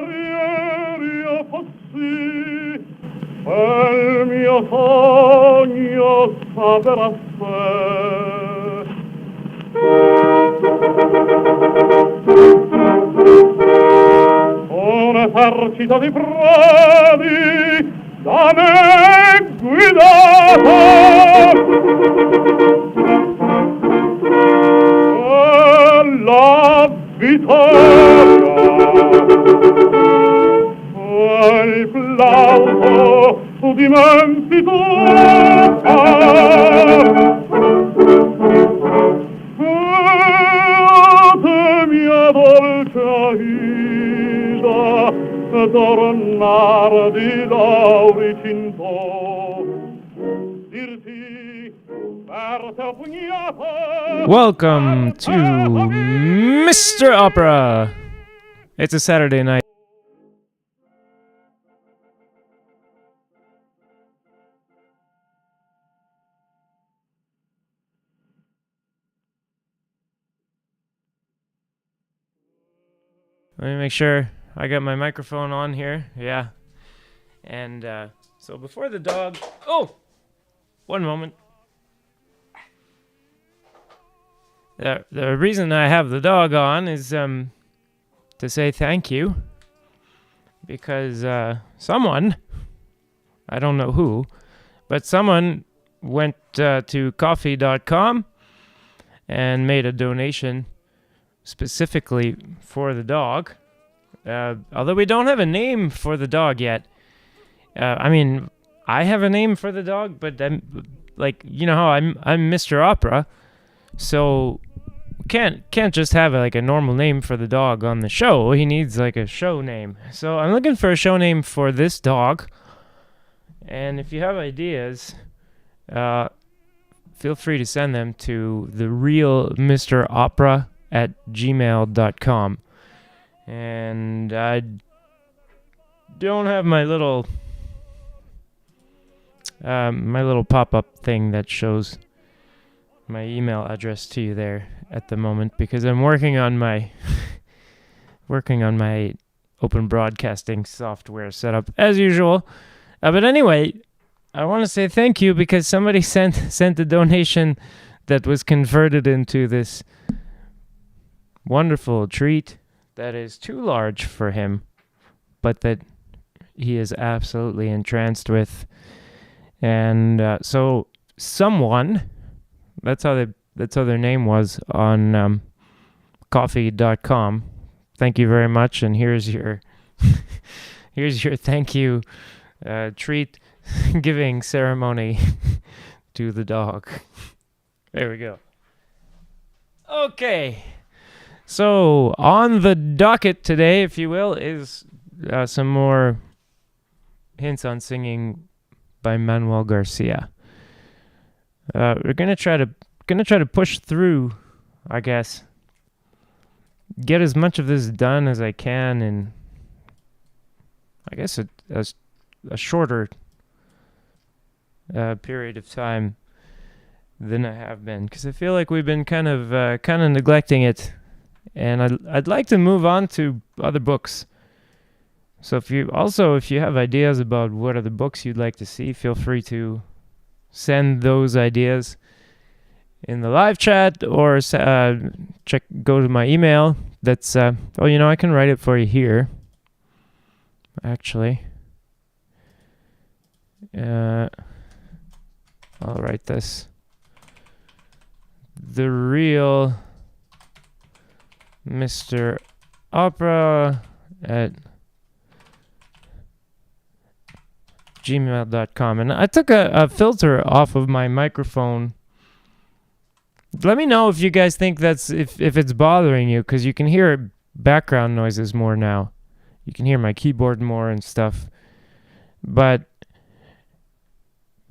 ieri io fossi quel mio sogno saper a sé. Un esercito di predi da me guidato, la vittoria, il plauso dimenticato, mia dolce Aida, tornar di Lauricinto, dirti per te pugnato. Welcome to Mr. Opera. It's a Saturday night. Let me make sure I got my microphone on here. Yeah. And so before the dog... Oh! One moment. The reason I have the dog on is to say thank you. Because someone, I don't know who, but someone went to coffee.com and made a donation specifically for the dog. Although we don't have a name for the dog yet. I mean, I have a name for the dog, but I'm like, you know how I'm Mr. Opera, so can't just have like a normal name for the dog on the show. He needs like a show name. So I'm looking for a show name for this dog. And if you have ideas, feel free to send them to therealmropera@gmail.com. And I don't have my little pop-up thing that shows my email address to you there at the moment, because I'm working on my open broadcasting software setup as usual. But anyway, I want to say thank you because somebody sent a donation that was converted into this wonderful treat that is too large for him, but that he is absolutely entranced with. And so someone, that's how their name was on coffee.com. Thank you very much, and here's your thank you treat giving ceremony to the dog. There we go. Okay. So, on the docket today, if you will, is some more hints on singing by Manuel Garcia. We're gonna try to push through, I guess. Get as much of this done as I can in, I guess, a shorter period of time than I have been, because I feel like we've been kind of neglecting it. And I'd like to move on to other books. So if you have ideas about what other books you'd like to see, feel free to send those ideas in the live chat, or go to my email. That's I can write it for you here. Actually, I'll write this. The real Mr. Opera at gmail.com. And I took a filter off of my microphone. Let me know if you guys think if it's bothering you, because you can hear background noises more now. You can hear my keyboard more and stuff. But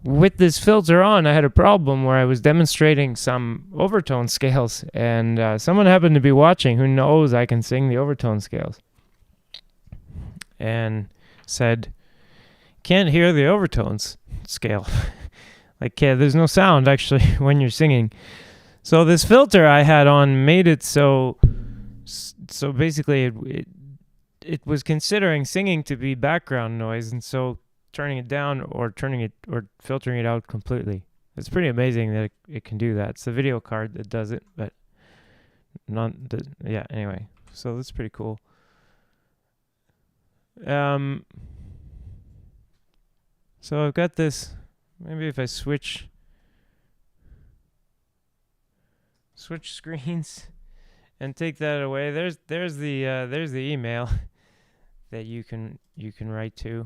with this filter on, I had a problem where I was demonstrating some overtone scales, and someone happened to be watching who knows I can sing the overtone scales, and said, can't hear the overtones scale. There's no sound actually when you're singing. So this filter I had on made it so basically it was considering singing to be background noise, and so turning it down or filtering it out completely. It's pretty amazing that it can do that. It's the video card that does it, but yeah. Anyway, so that's pretty cool. So I've got this. Maybe if I switch screens and take that away, there's the email that you can write to.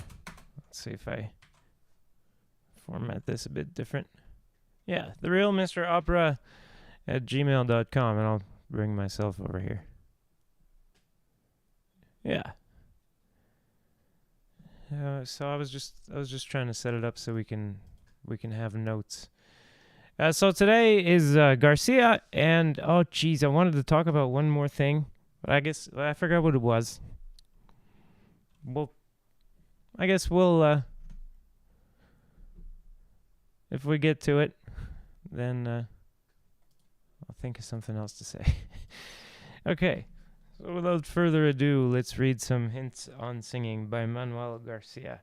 Let's see if I format this a bit different. Yeah, the real Mr. Opera at gmail.com, and I'll bring myself over here. Yeah. So I was just trying to set it up so we can have notes. So today is Garcia, and oh geez, I wanted to talk about one more thing, but I guess I forgot what it was. Well, I guess we'll if we get to it, then I'll think of something else to say. Okay. So without further ado, let's read some hints on singing by Manuel Garcia.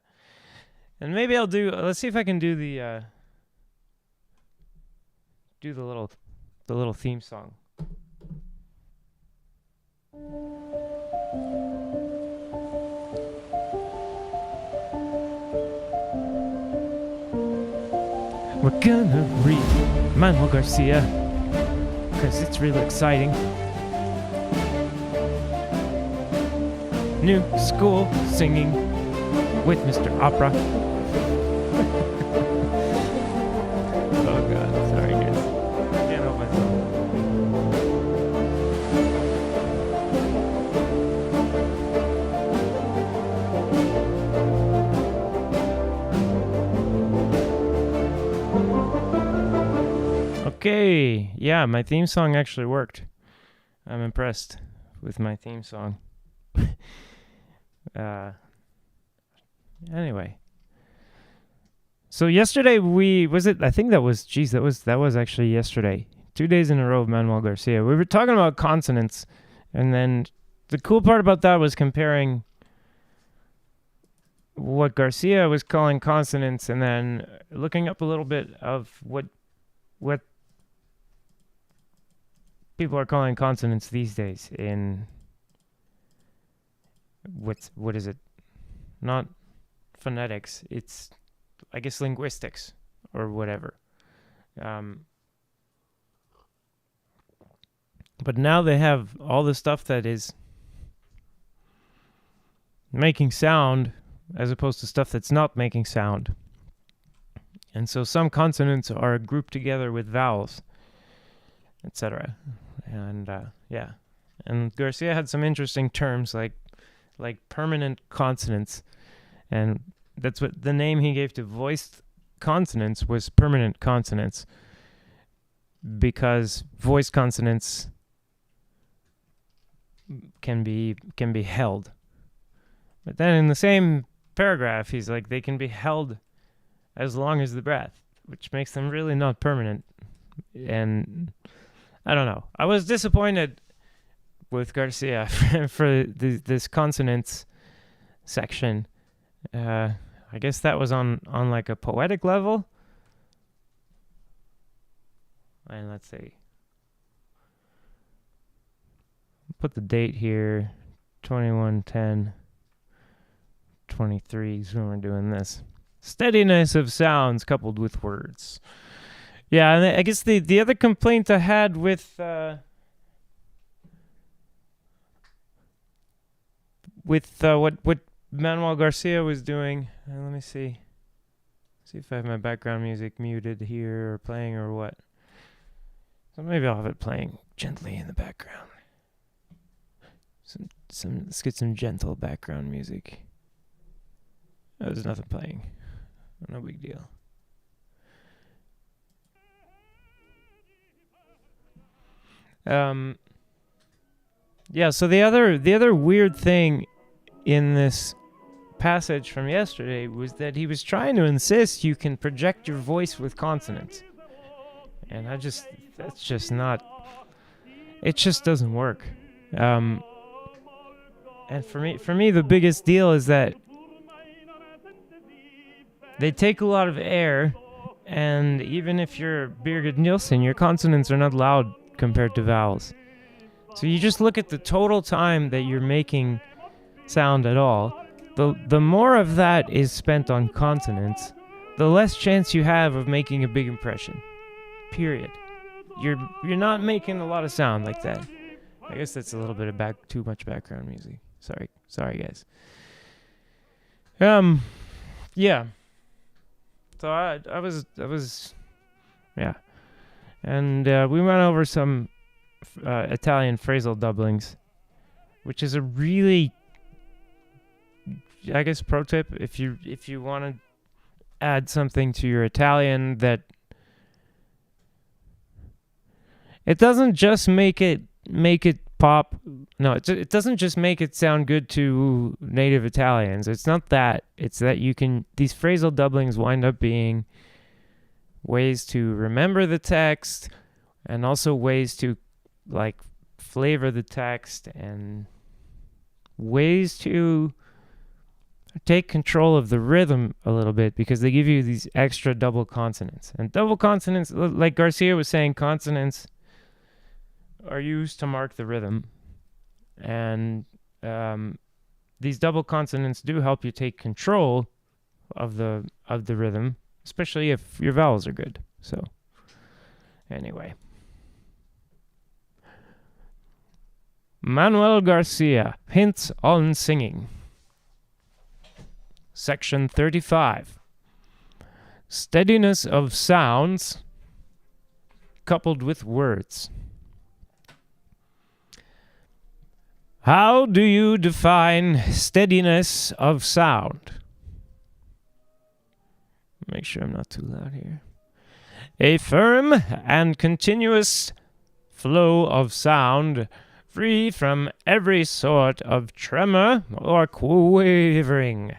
And maybe I'll let's see if I can do the little theme song. We're gonna read Manuel Garcia, because it's really exciting. New school singing with Mr. Opera. Oh god, sorry guys. I can't help myself. Okay, yeah, my theme song actually worked. I'm impressed with my theme song. Anyway, so yesterday I think that was actually yesterday, 2 days in a row of Manuel Garcia. We were talking about consonants, and then the cool part about that was comparing what Garcia was calling consonants, and then looking up a little bit of what people are calling consonants these days in what is it? Not phonetics. It's, I guess, linguistics or whatever. But now they have all the stuff that is making sound as opposed to stuff that's not making sound. And so some consonants are grouped together with vowels, etc. And yeah. And Garcia had some interesting terms like permanent consonants, and that's what the name he gave to voiced consonants was permanent consonants, because voiced consonants can be held. But then in the same paragraph, he's like, they can be held as long as the breath, which makes them really not permanent. And I don't know. I was disappointed with Garcia for this consonants section. I guess that was on like a poetic level. And let's see. Put the date here, 21/10/23 is when we're doing this. Steadiness of sounds coupled with words. Yeah, and I guess the other complaint I had with what Manuel Garcia was doing. Let me see if I have my background music muted here or playing or what. So maybe I'll have it playing gently in the background. Let's get some gentle background music. Oh, there's nothing playing. No big deal. Yeah, so the other weird thing in this passage from yesterday was that he was trying to insist you can project your voice with consonants. And it just doesn't work. And for me, the biggest deal is that they take a lot of air, and even if you're Birgit Nielsen, your consonants are not loud compared to vowels. So you just look at the total time that you're making sound at all. The more of that is spent on consonants, the less chance you have of making a big impression. Period. You're not making a lot of sound like that. I guess that's a little bit of too much background music. Sorry guys. Yeah. So I was yeah. And we went over some Italian phrasal doublings, which is a really, I guess, pro tip if you want to add something to your Italian that it doesn't just make it pop. No, it doesn't just make it sound good to native Italians. It's not that. It's that these phrasal doublings wind up being ways to remember the text and also ways to like flavor the text and ways to take control of the rhythm a little bit, because they give you these extra double consonants. And double consonants, like Garcia was saying, consonants are used to mark the rhythm. And these double consonants do help you take control of the rhythm, especially if your vowels are good. So anyway. Manuel Garcia, Hints on Singing. Section 35. Steadiness of sounds coupled with words. How do you define steadiness of sound? Make sure I'm not too loud here. A firm and continuous flow of sound, free from every sort of tremor or quavering.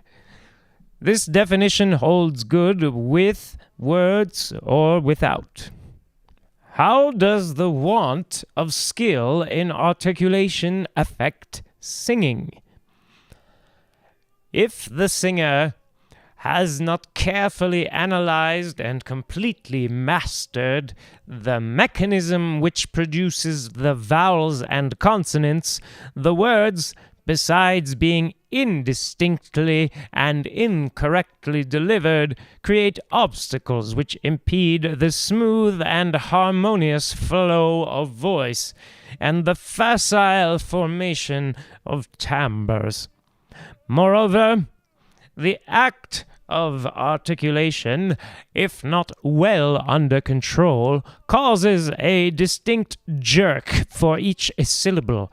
This definition holds good with words or without. How does the want of skill in articulation affect singing? If the singer has not carefully analyzed and completely mastered the mechanism which produces the vowels and consonants, the words, besides being indistinctly and incorrectly delivered, create obstacles which impede the smooth and harmonious flow of voice and the facile formation of timbres. Moreover, the act of articulation, if not well under control, causes a distinct jerk for each syllable,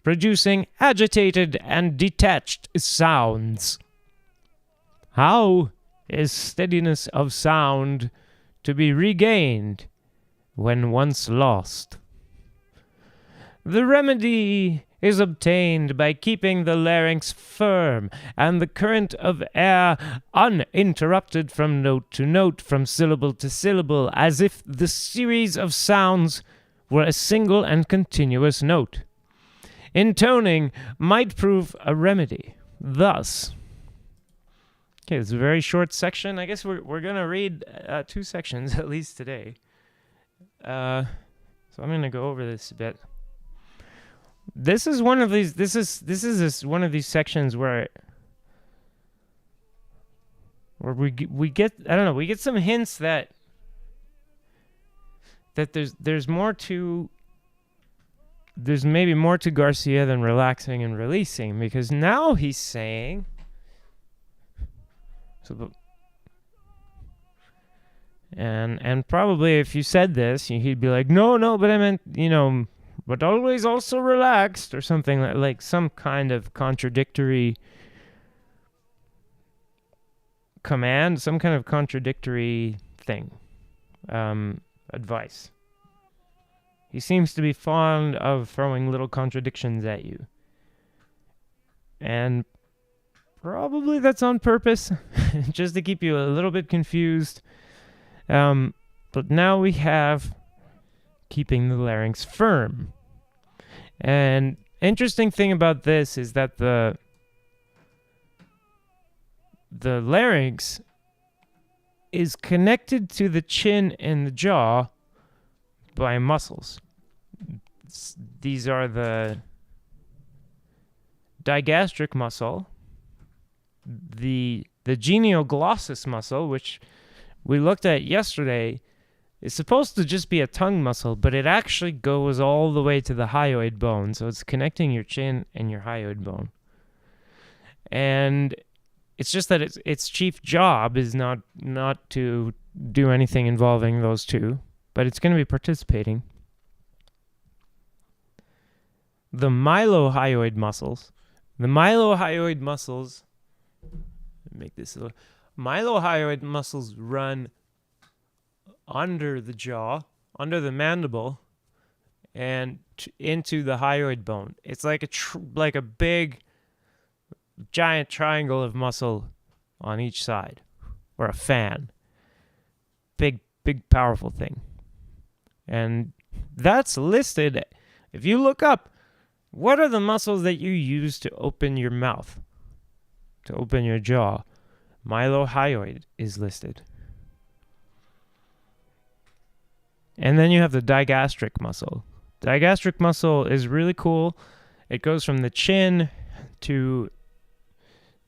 producing agitated and detached sounds. How is steadiness of sound to be regained when once lost? The remedy is obtained by keeping the larynx firm and the current of air uninterrupted from note to note, from syllable to syllable, as if the series of sounds were a single and continuous note. Intoning might prove a remedy. Thus, okay, it's a very short section. I guess we're gonna read 2 sections at least today. So I'm gonna go over this a bit. This is one of these. This is one of these sections where we get, I don't know, we get some hints that there's more to. There's maybe more to Garcia than relaxing and releasing, because now he's saying, and probably if you said this, he'd be like, no, but I meant, but always also relaxed, or something like some kind of contradictory command, some kind of contradictory thing, advice. He seems to be fond of throwing little contradictions at you. And probably that's on purpose, just to keep you a little bit confused. But now we have keeping the larynx firm. And interesting thing about this is that the larynx is connected to the chin and the jaw by muscles. These are the digastric muscle, the genioglossus muscle, which we looked at yesterday, is supposed to just be a tongue muscle, but it actually goes all the way to the hyoid bone, so it's connecting your chin and your hyoid bone. And it's just that its chief job is not to do anything involving those two, but it's going to be participating. The mylohyoid muscles. The mylohyoid muscles, make this a little, mylohyoid muscles run under the jaw, under the mandible, and into the hyoid bone. It's like a big, giant triangle of muscle on each side, or a fan. Big, powerful thing. And that's listed. If you look up, what are the muscles that you use to open your mouth, to open your jaw? Mylohyoid is listed. And then you have the digastric muscle. Digastric muscle is really cool. It goes from the chin to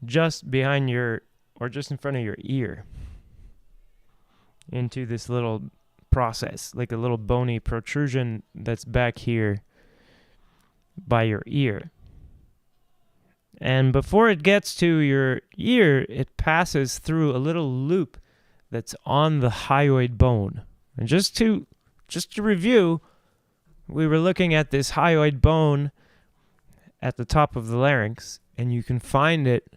just behind your, or just in front of your ear, into this little process, like a little bony protrusion that's back here by your ear. And before it gets to your ear, it passes through a little loop that's on the hyoid bone. And just to review, we were looking at this hyoid bone at the top of the larynx, and you can find it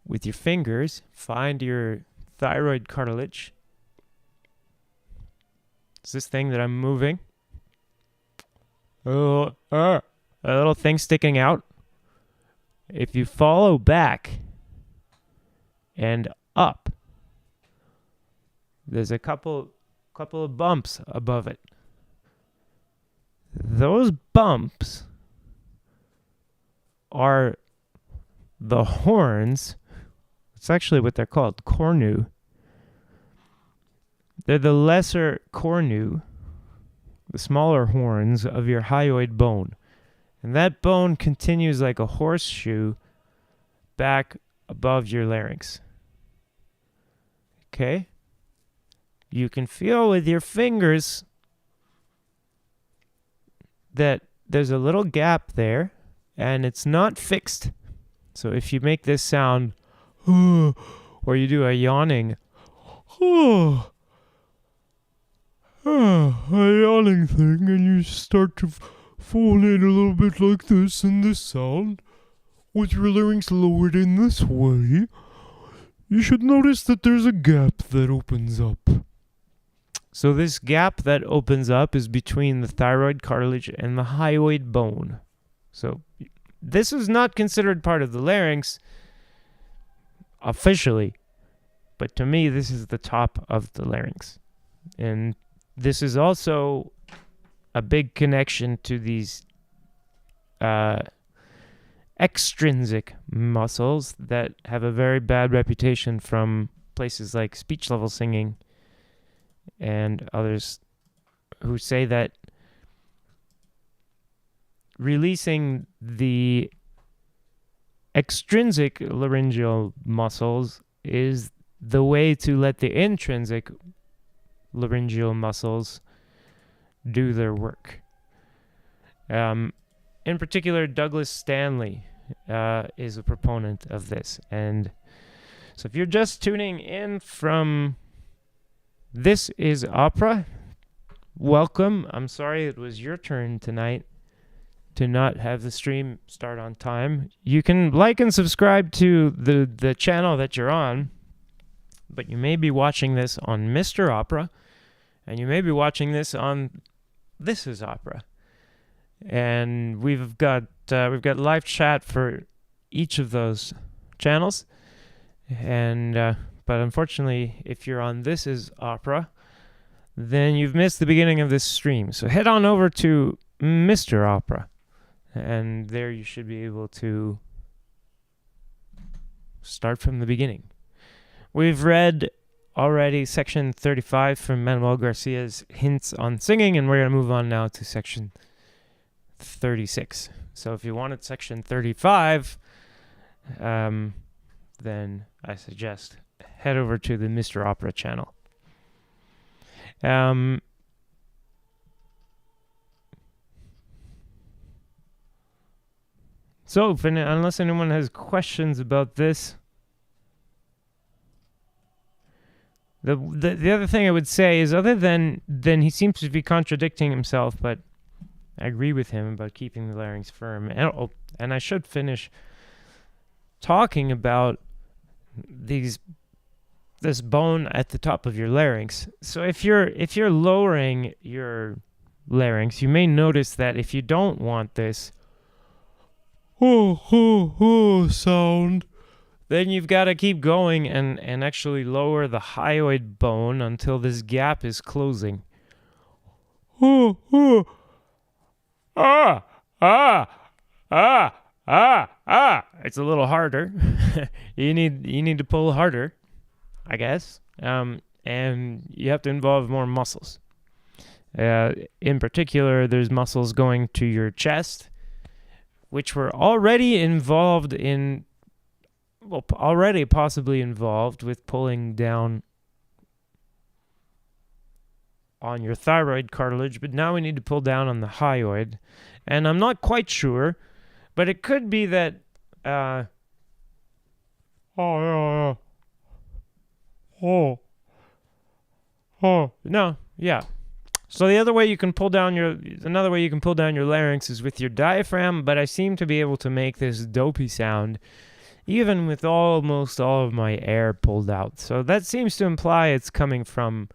with your fingers. Find your thyroid cartilage. It's this thing that I'm moving. A little thing sticking out. If you follow back and up, there's a couple of bumps above it. Those bumps are the horns. It's actually what they're called, cornu. They're the lesser cornu, the smaller horns of your hyoid bone. And that bone continues like a horseshoe back above your larynx. Okay? You can feel with your fingers that there's a little gap there, and it's not fixed. So if you make this sound, or you do a yawning, a yawning thing, and you start to fall in a little bit like this in this sound, with your larynx lowered in this way, you should notice that there's a gap that opens up. So this gap that opens up is between the thyroid cartilage and the hyoid bone. So this is not considered part of the larynx officially, but to me this is the top of the larynx. And this is also a big connection to these extrinsic muscles that have a very bad reputation from places like speech level singing and others who say that releasing the extrinsic laryngeal muscles is the way to let the intrinsic laryngeal muscles do their work. In particular, Douglas Stanley is a proponent of this. And so if you're just tuning in from This Is Opera, welcome. I'm sorry it was your turn tonight to not have the stream start on time. You can like and subscribe to the channel that you're on, but you may be watching this on Mr. Opera, and you may be watching this on This Is Opera. And we've got live chat for each of those channels. And but unfortunately, if you're on This Is Opera, then you've missed the beginning of this stream. So head on over to Mr. Opera And there you should be able to start from the beginning. We've read already section 35 from Manuel Garcia's Hints on Singing, and we're going to move on now to section 36. So if you wanted section 35, then I suggest head over to the Mr. Opera channel. So, unless anyone has questions about this, the other thing I would say is, other than he seems to be contradicting himself, but I agree with him about keeping the larynx firm. And I should finish talking about this bone at the top of your larynx. So if you're lowering your larynx, you may notice that if you don't want this sound, then you've got to keep going and actually lower the hyoid bone until this gap is closing. It's a little harder. you need to pull harder, I guess. And you have to involve more muscles. In particular, there's muscles going to your chest, which were already possibly involved with pulling down on your thyroid cartilage, but now we need to pull down on the hyoid. And I'm not quite sure, but it could be that So another way you can pull down your larynx is with your diaphragm, but I seem to be able to make this dopey sound even with almost all of my air pulled out. So that seems to imply it's coming from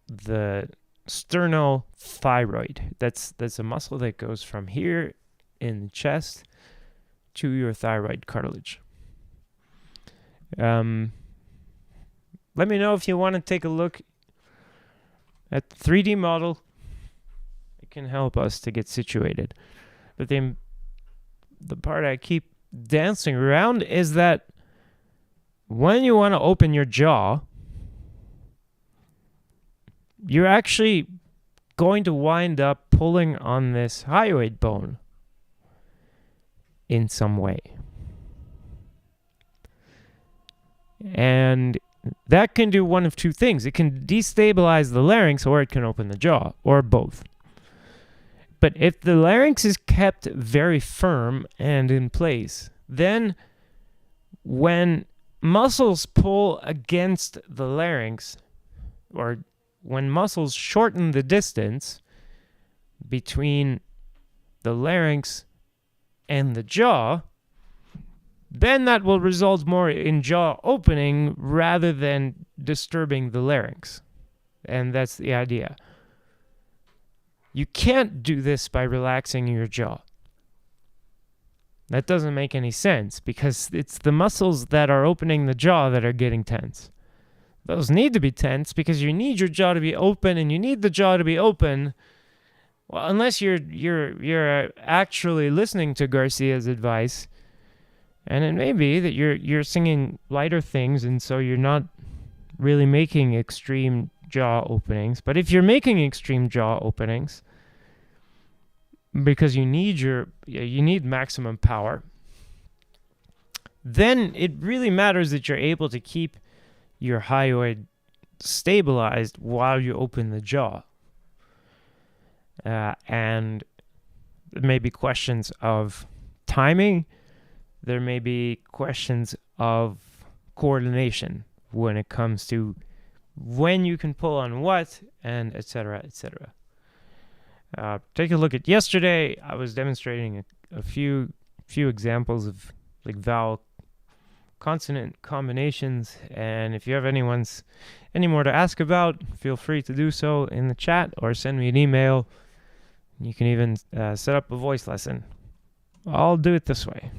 the sternothyroid. That's a muscle that goes from here in the chest to your thyroid cartilage. Let me know if you want to take a look at the 3D model. It can help us to get situated. But the part I keep dancing around is that when you want to open your jaw, you're actually going to wind up pulling on this hyoid bone in some way. And that can do one of two things. It can destabilize the larynx, or it can open the jaw, or both. But if the larynx is kept very firm and in place, then when muscles pull against the larynx, or when muscles shorten the distance between the larynx and the jaw, then that will result more in jaw opening rather than disturbing the larynx. And that's the idea. You can't do this by relaxing your jaw. That doesn't make any sense, because it's the muscles that are opening the jaw that are getting tense. Those need to be tense because you need your jaw to be open, and you need the jaw to be open. Well, unless you're actually listening to Garcia's advice, and it may be that you're singing lighter things, and so you're not really making extreme jaw openings. But if you're making extreme jaw openings because you need maximum power, then it really matters that you're able to keep your hyoid stabilized while you open the jaw. And there may be questions of timing. There may be questions of coordination when it comes to when you can pull on what, and etc., etc. Take a look at yesterday. I was demonstrating a few examples of like vowel consonant combinations, and if you have any more to ask about, feel free to do so in the chat or send me an email. You can even set up a voice lesson. I'll do it this way.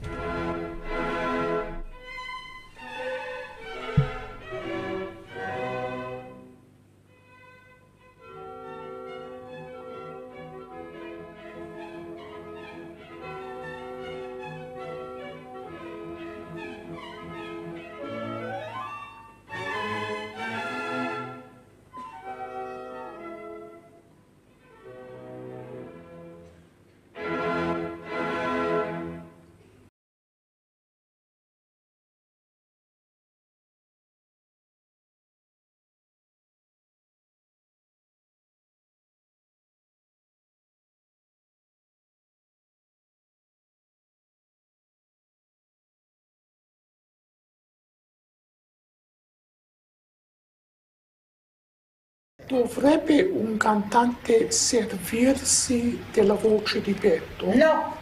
Dovrebbe un cantante servirsi della voce di petto? No.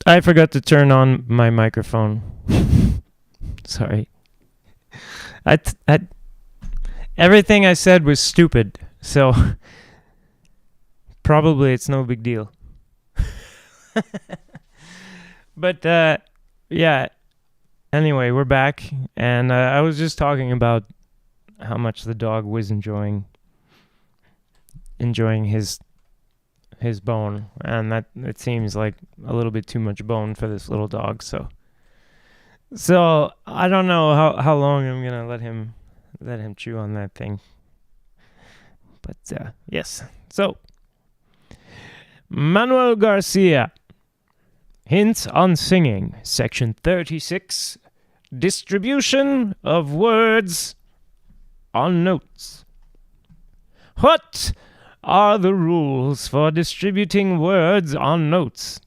I forgot to turn on my microphone. Sorry. Everything I said was stupid, so probably it's no big deal. But yeah. Anyway, we're back, and I was just talking about how much the dog was enjoying his bone, and that it seems like a little bit too much bone for this little dog. So I don't know how long I'm gonna let him chew on that thing. But yes. So Manuel Garcia, Hints on Singing, Section 36, Distribution of Words on Notes. What are the rules for distributing words on notes?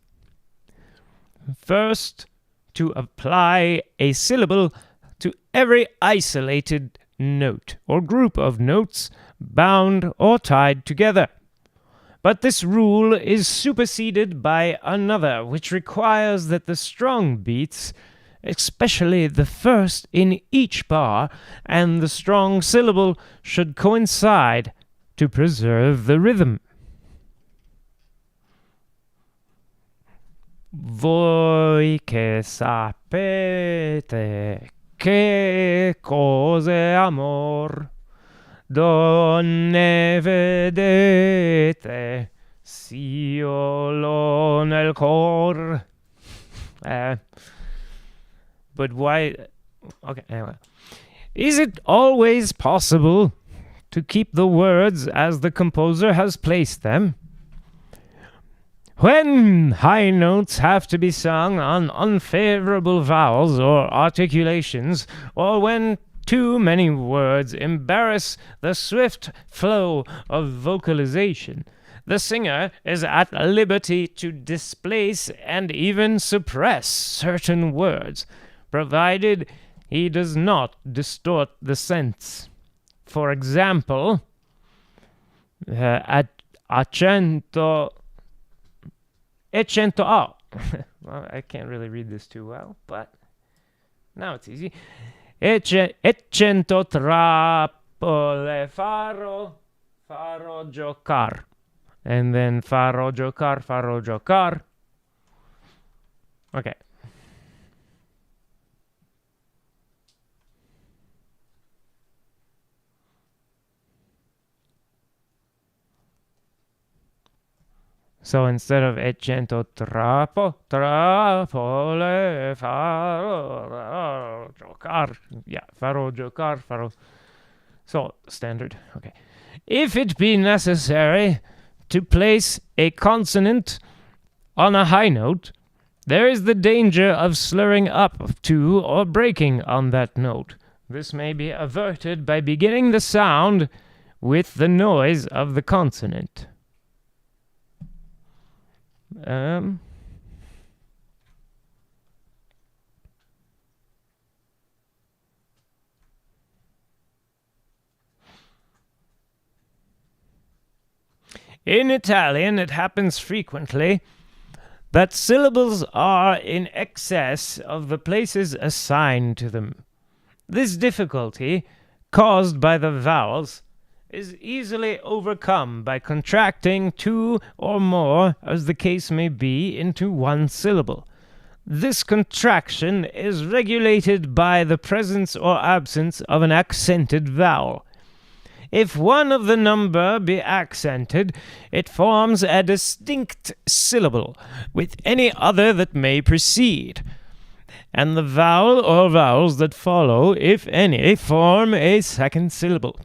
First, to apply a syllable to every isolated note or group of notes bound or tied together. But this rule is superseded by another, which requires that the strong beats, especially the first in each bar, and the strong syllable should coincide to preserve the rhythm. Voi che sapete che cos'è amor, donne vedete, s'io l'ho nel cor. But why? Okay, anyway. Is it always possible to keep the words as the composer has placed them? When high notes have to be sung on unfavorable vowels or articulations, or when too many words embarrass the swift flow of vocalization, the singer is at liberty to displace and even suppress certain words, provided he does not distort the sense. For example, accento well, I can't really read this too well, but now it's easy. Cento trappole farò giocar. And then farò giocar. Okay. So instead of cento trapole farò giocar. Yeah, farò giocar. So, standard. Okay. If it be necessary to place a consonant on a high note, there is the danger of slurring up to or breaking on that note. This may be averted by beginning the sound with the noise of the consonant. In Italian, it happens frequently that syllables are in excess of the places assigned to them. This difficulty, caused by the vowels, is easily overcome by contracting two or more, as the case may be, into one syllable. This contraction is regulated by the presence or absence of an accented vowel. If one of the number be accented, it forms a distinct syllable, with any other that may precede, and the vowel or vowels that follow, if any, form a second syllable.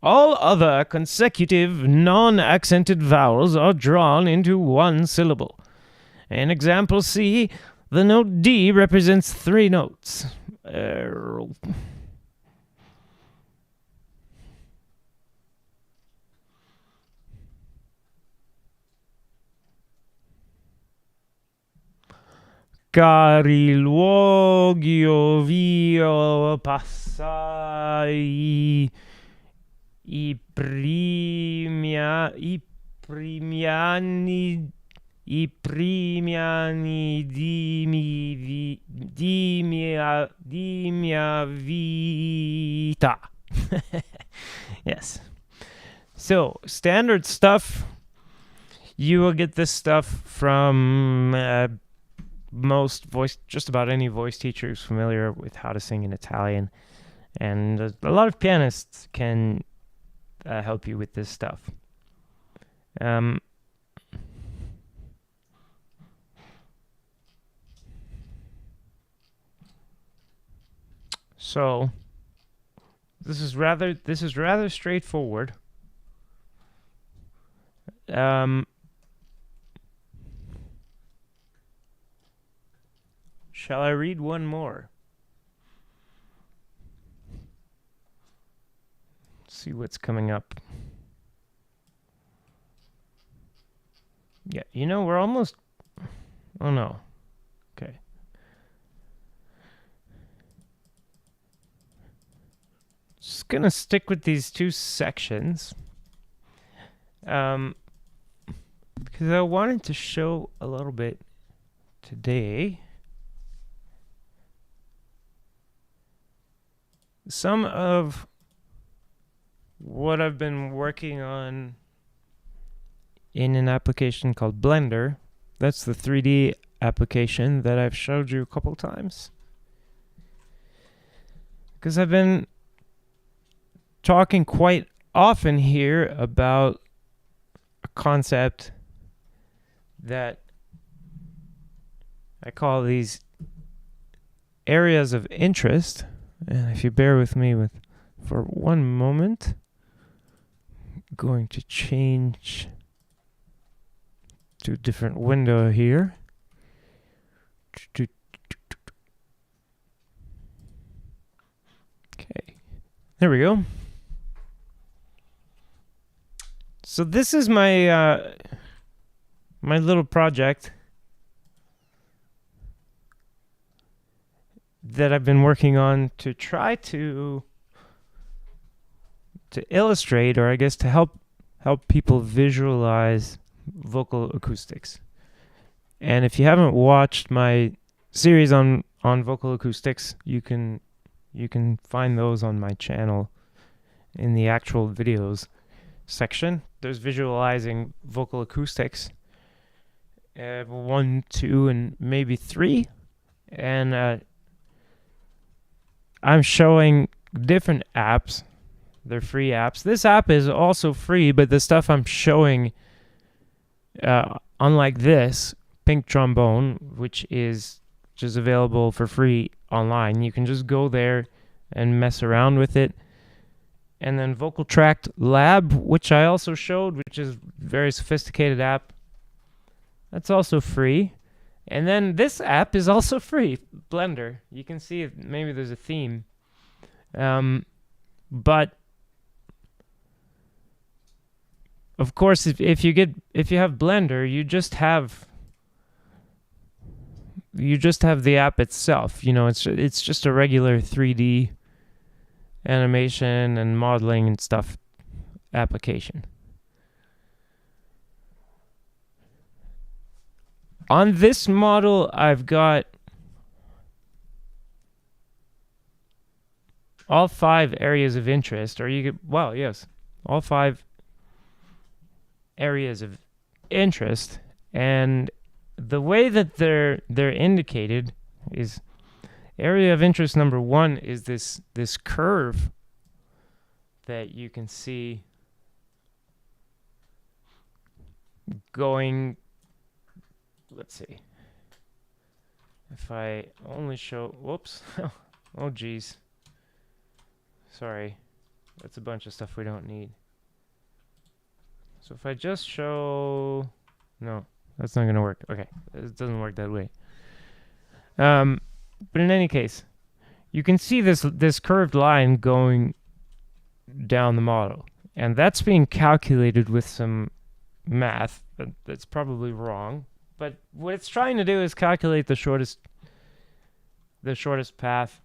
All other consecutive non-accented vowels are drawn into one syllable. In example C, the note D represents 3 notes. Cari luoghi ov'io passai i primi anni di mia vita. Yes. So, standard stuff. You will get this stuff from just about any voice teacher who's familiar with how to sing in Italian. And a lot of pianists can help you with this stuff. So this is rather straightforward. Shall I read one more? See what's coming up. Yeah, we're almost... Oh, no. Okay. Just gonna stick with these 2 sections. Because I wanted to show a little bit today some of what I've been working on in an application called Blender. That's the 3D application that I've showed you a couple times. Because I've been talking quite often here about a concept that I call these areas of interest. And if you bear with me for one moment, I'm going to change to a different window here. Okay, there we go. So this is my my little project that I've been working on to try to illustrate, or I guess to help people visualize vocal acoustics. And if you haven't watched my series on vocal acoustics, you can find those on my channel in the actual videos section. There's visualizing vocal acoustics, 1, 2, and maybe 3, and I'm showing different apps. They're free apps. This app is also free, but the stuff I'm showing, unlike this, Pink Trombone, which is just available for free online, you can just go there and mess around with it. And then Vocal Tract Lab, which I also showed, which is a very sophisticated app. That's also free. And then this app is also free, Blender. You can see if maybe there's a theme. But of course, if you have Blender, you just have the app itself. It's just a regular 3D animation and modeling and stuff application. On this model, I've got all 5 areas of interest, or you could, well, yes, all 5 areas of interest, and the way that they're indicated is area of interest number 1 is this curve that you can see going, let's see, if I only show, whoops, oh geez, sorry, that's a bunch of stuff we don't need. So if I just show, no, that's not going to work. Okay, it doesn't work that way. But in any case, you can see this curved line going down the model, and that's being calculated with some math that's probably wrong. But what it's trying to do is calculate the shortest path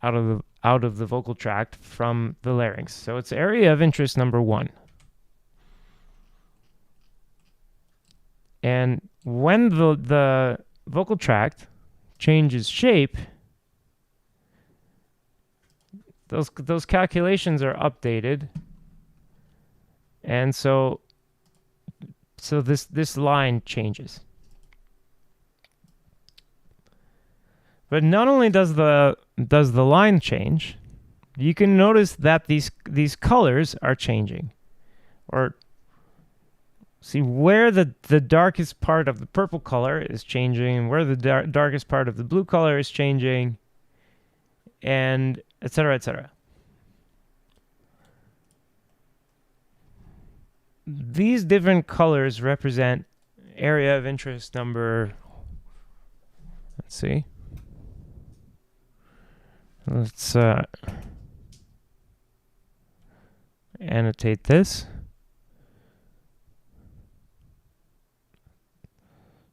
out of the vocal tract from the larynx. So it's area of interest number 1. And when the vocal tract changes shape, those calculations are updated, and so this line changes. But not only does the line change, you can notice that these colors are changing, or see where the darkest part of the purple color is changing, and where the darkest part of the blue color is changing, and etc., etc. These different colors represent area of interest number, let's see. Let's annotate this.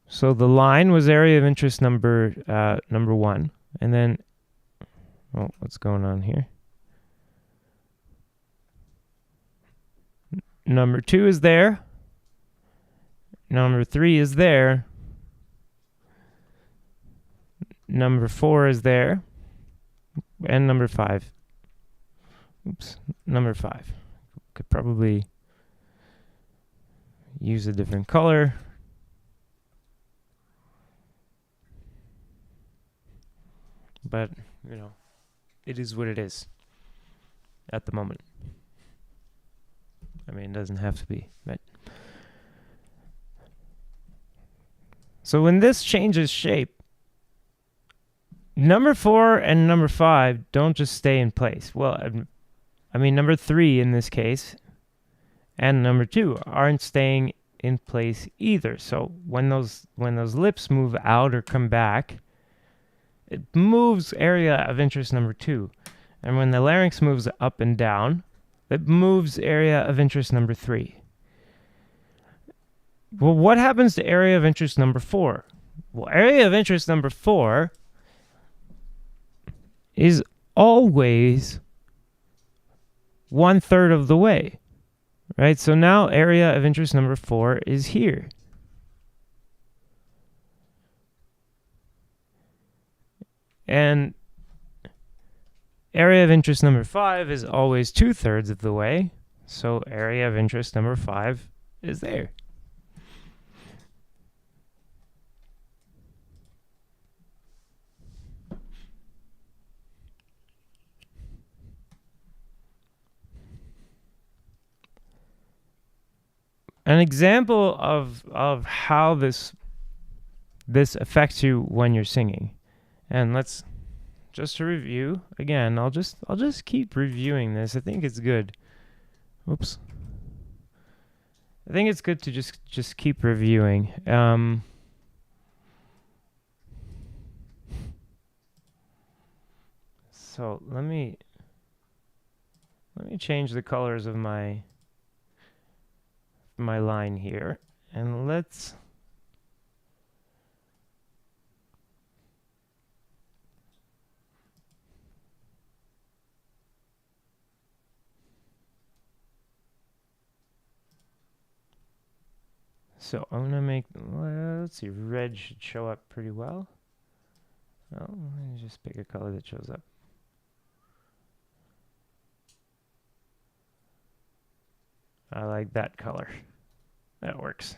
So the line was area of interest number 1, and then, oh, what's going on here? Number 2 is there. Number 3 is there. Number 4 is there. And number 5. Oops, number 5. Could probably use a different color. But, you know, it is what it is at the moment. I mean, it doesn't have to be, but. So when this changes shape, number 4 and number 5 don't just stay in place. Well, I mean, number 3 in this case and number 2 aren't staying in place either. So when those lips move out or come back, it moves area of interest number 2. And when the larynx moves up and down, it moves area of interest number 3. Well, what happens to area of interest number 4? Well, area of interest number 4 is always 1/3 of the way, right? So now area of interest number 4 is here. And area of interest number 5 is always 2/3 of the way. So area of interest number 5 is there. An example of how this affects you when you're singing. And let's just to review again. I'll just keep reviewing this. I think it's good. Oops. I think it's good to just keep reviewing. So let me change the colors of my line here, and let's so I'm gonna make, let's see, red should show up pretty well. Well, let me just pick a color that shows up. I like that color. That works.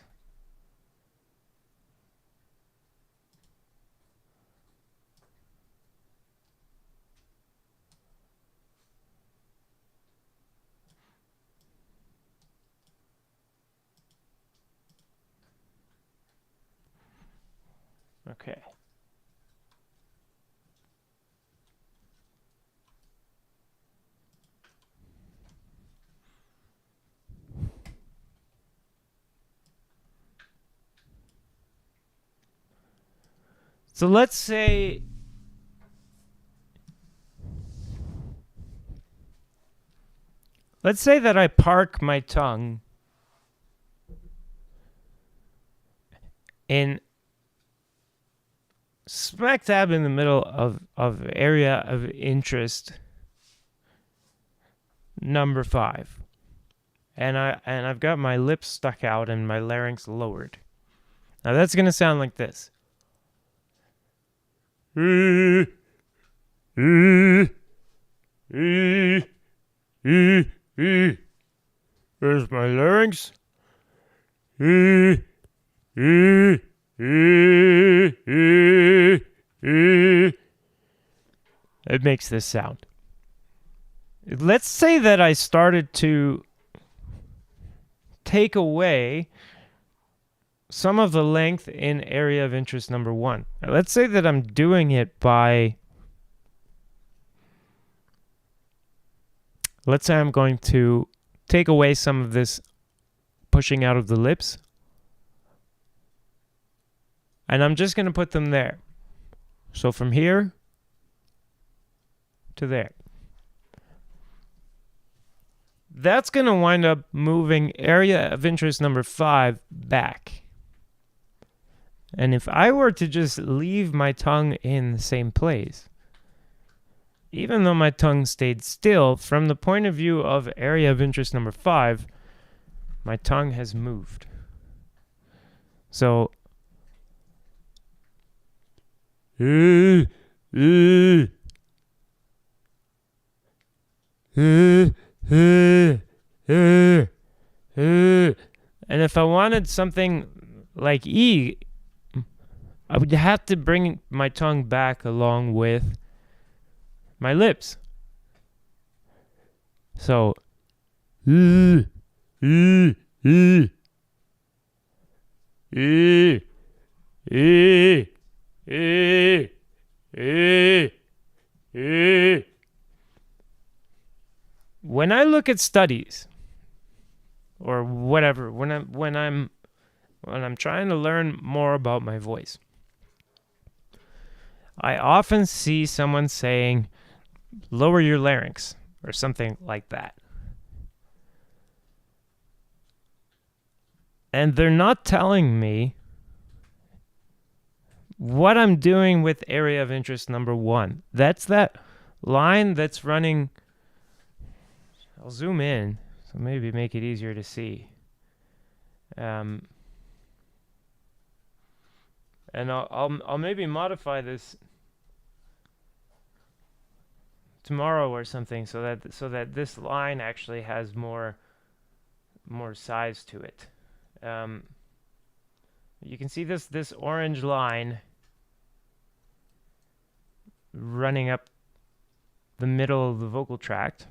Okay. So let's say that I park my tongue in smack dab in the middle of area of interest number 5. And I've got my lips stuck out and my larynx lowered. Now that's going to sound like this. There's my larynx. It makes this sound. Let's say that I started to take away some of the length in area of interest number 1. Now, let's say that I'm doing it by... Let's say I'm going to take away some of this pushing out of the lips. And I'm just going to put them there. So from here to there. That's going to wind up moving area of interest number 5 back. And if I were to just leave my tongue in the same place, even though my tongue stayed still, from the point of view of area of interest number 5, my tongue has moved. So, and if I wanted something like E, I would have to bring my tongue back along with my lips. So, when I look at studies or whatever, when I'm trying to learn more about my voice, I often see someone saying, lower your larynx, or something like that. And they're not telling me what I'm doing with area of interest number 1. That's that line that's running. I'll zoom in, so maybe make it easier to see. And I'll maybe modify this tomorrow or something, so that this line actually has more size to it. You can see this orange line running up the middle of the vocal tract.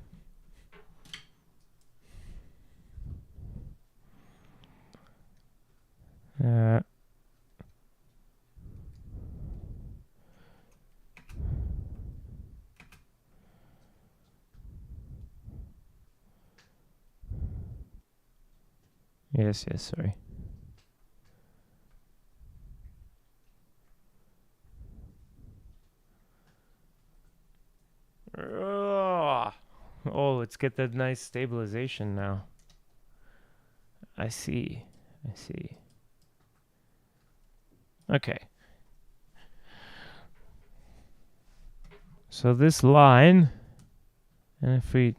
Yes, sorry. Oh, let's get that nice stabilization now. I see. Okay. So this line, and if we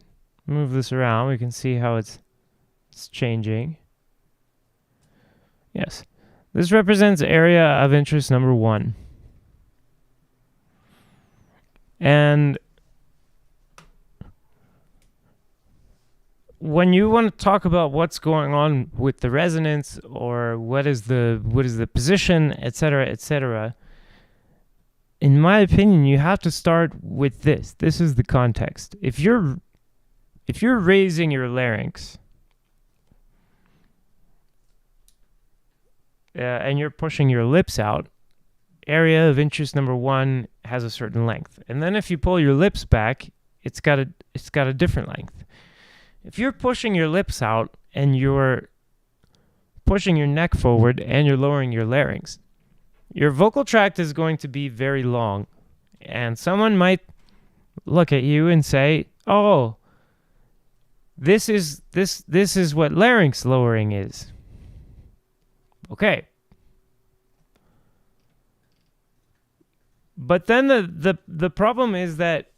move this around, we can see how it's changing. Yes. This represents area of interest number 1. And when you want to talk about what's going on with the resonance or what is the position, etc., in my opinion, you have to start with this. This is the context. If you're raising your larynx and you're pushing your lips out, area of interest number 1 has a certain length. And then if you pull your lips back, it's got a different length. If you're pushing your lips out and you're pushing your neck forward and you're lowering your larynx, your vocal tract is going to be very long. And someone might look at you and say, "Oh, this is what larynx lowering is." Okay. But then the problem is that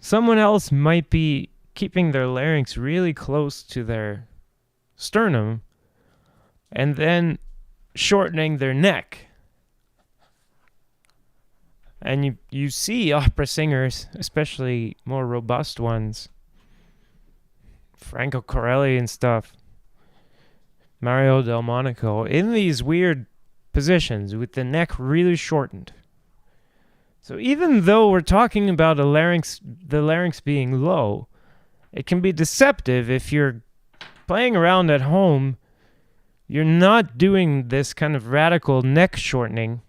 someone else might be keeping their larynx really close to their sternum and then shortening their neck. And you see opera singers, especially more robust ones, Franco Corelli and stuff, Mario Del Monaco, in these weird positions with the neck really shortened. So even though we're talking about the larynx being low, it can be deceptive if you're playing around at home. You're not doing this kind of radical neck shortening,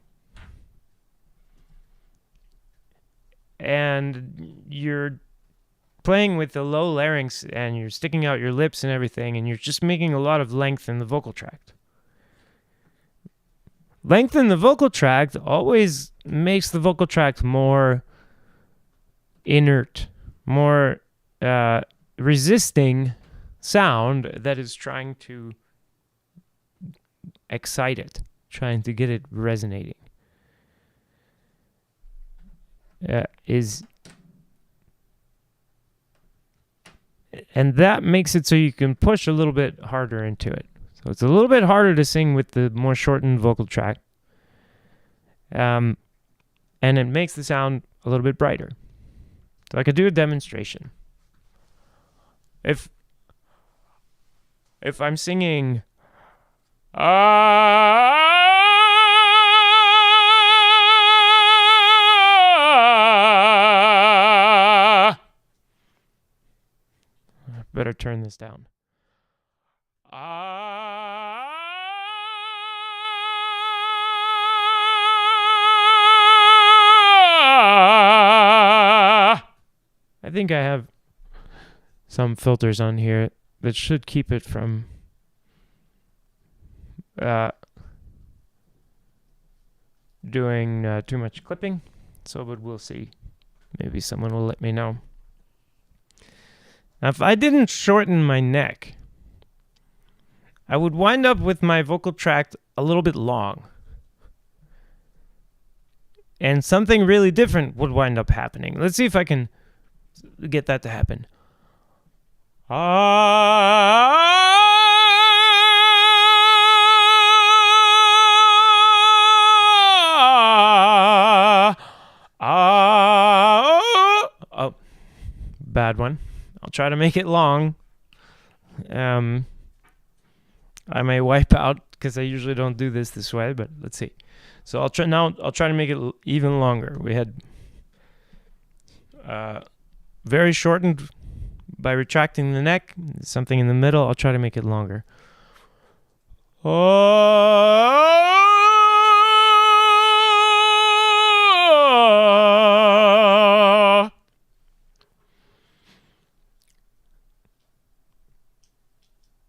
and you're playing with the low larynx and you're sticking out your lips and everything, and you're just making a lot of length in the vocal tract. Length in the vocal tract always makes the vocal tract more inert, more resisting sound that is trying to excite it, trying to get it resonating. And that makes it so you can push a little bit harder into it. So it's a little bit harder to sing with the more shortened vocal tract. And it makes the sound a little bit brighter. So I could do a demonstration. If I'm singing better turn this down. I think I have some filters on here that should keep it from doing too much clipping. But we'll see. Maybe someone will let me know. Now, if I didn't shorten my neck, I would wind up with my vocal tract a little bit long. And something really different would wind up happening. Let's see if I can get that to happen. Oh, bad one. I'll try to make it long. I may wipe out because I usually don't do this way, but let's see. So I'll try to make it even longer. We had very shortened by retracting the neck, something in the middle. I'll try to make it longer.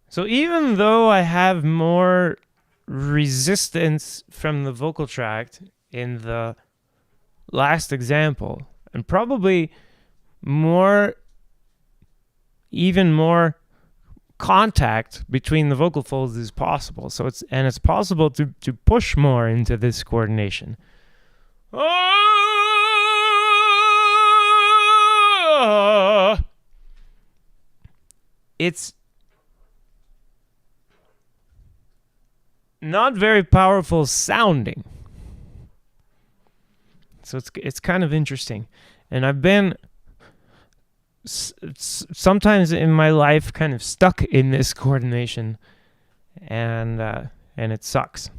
So even though I have more resistance from the vocal tract in the last example, and probably even more contact between the vocal folds is possible. So it's possible to push more into this coordination. It's not very powerful sounding. So it's kind of interesting. And I've been sometimes in my life kind of stuck in this coordination, and it sucks.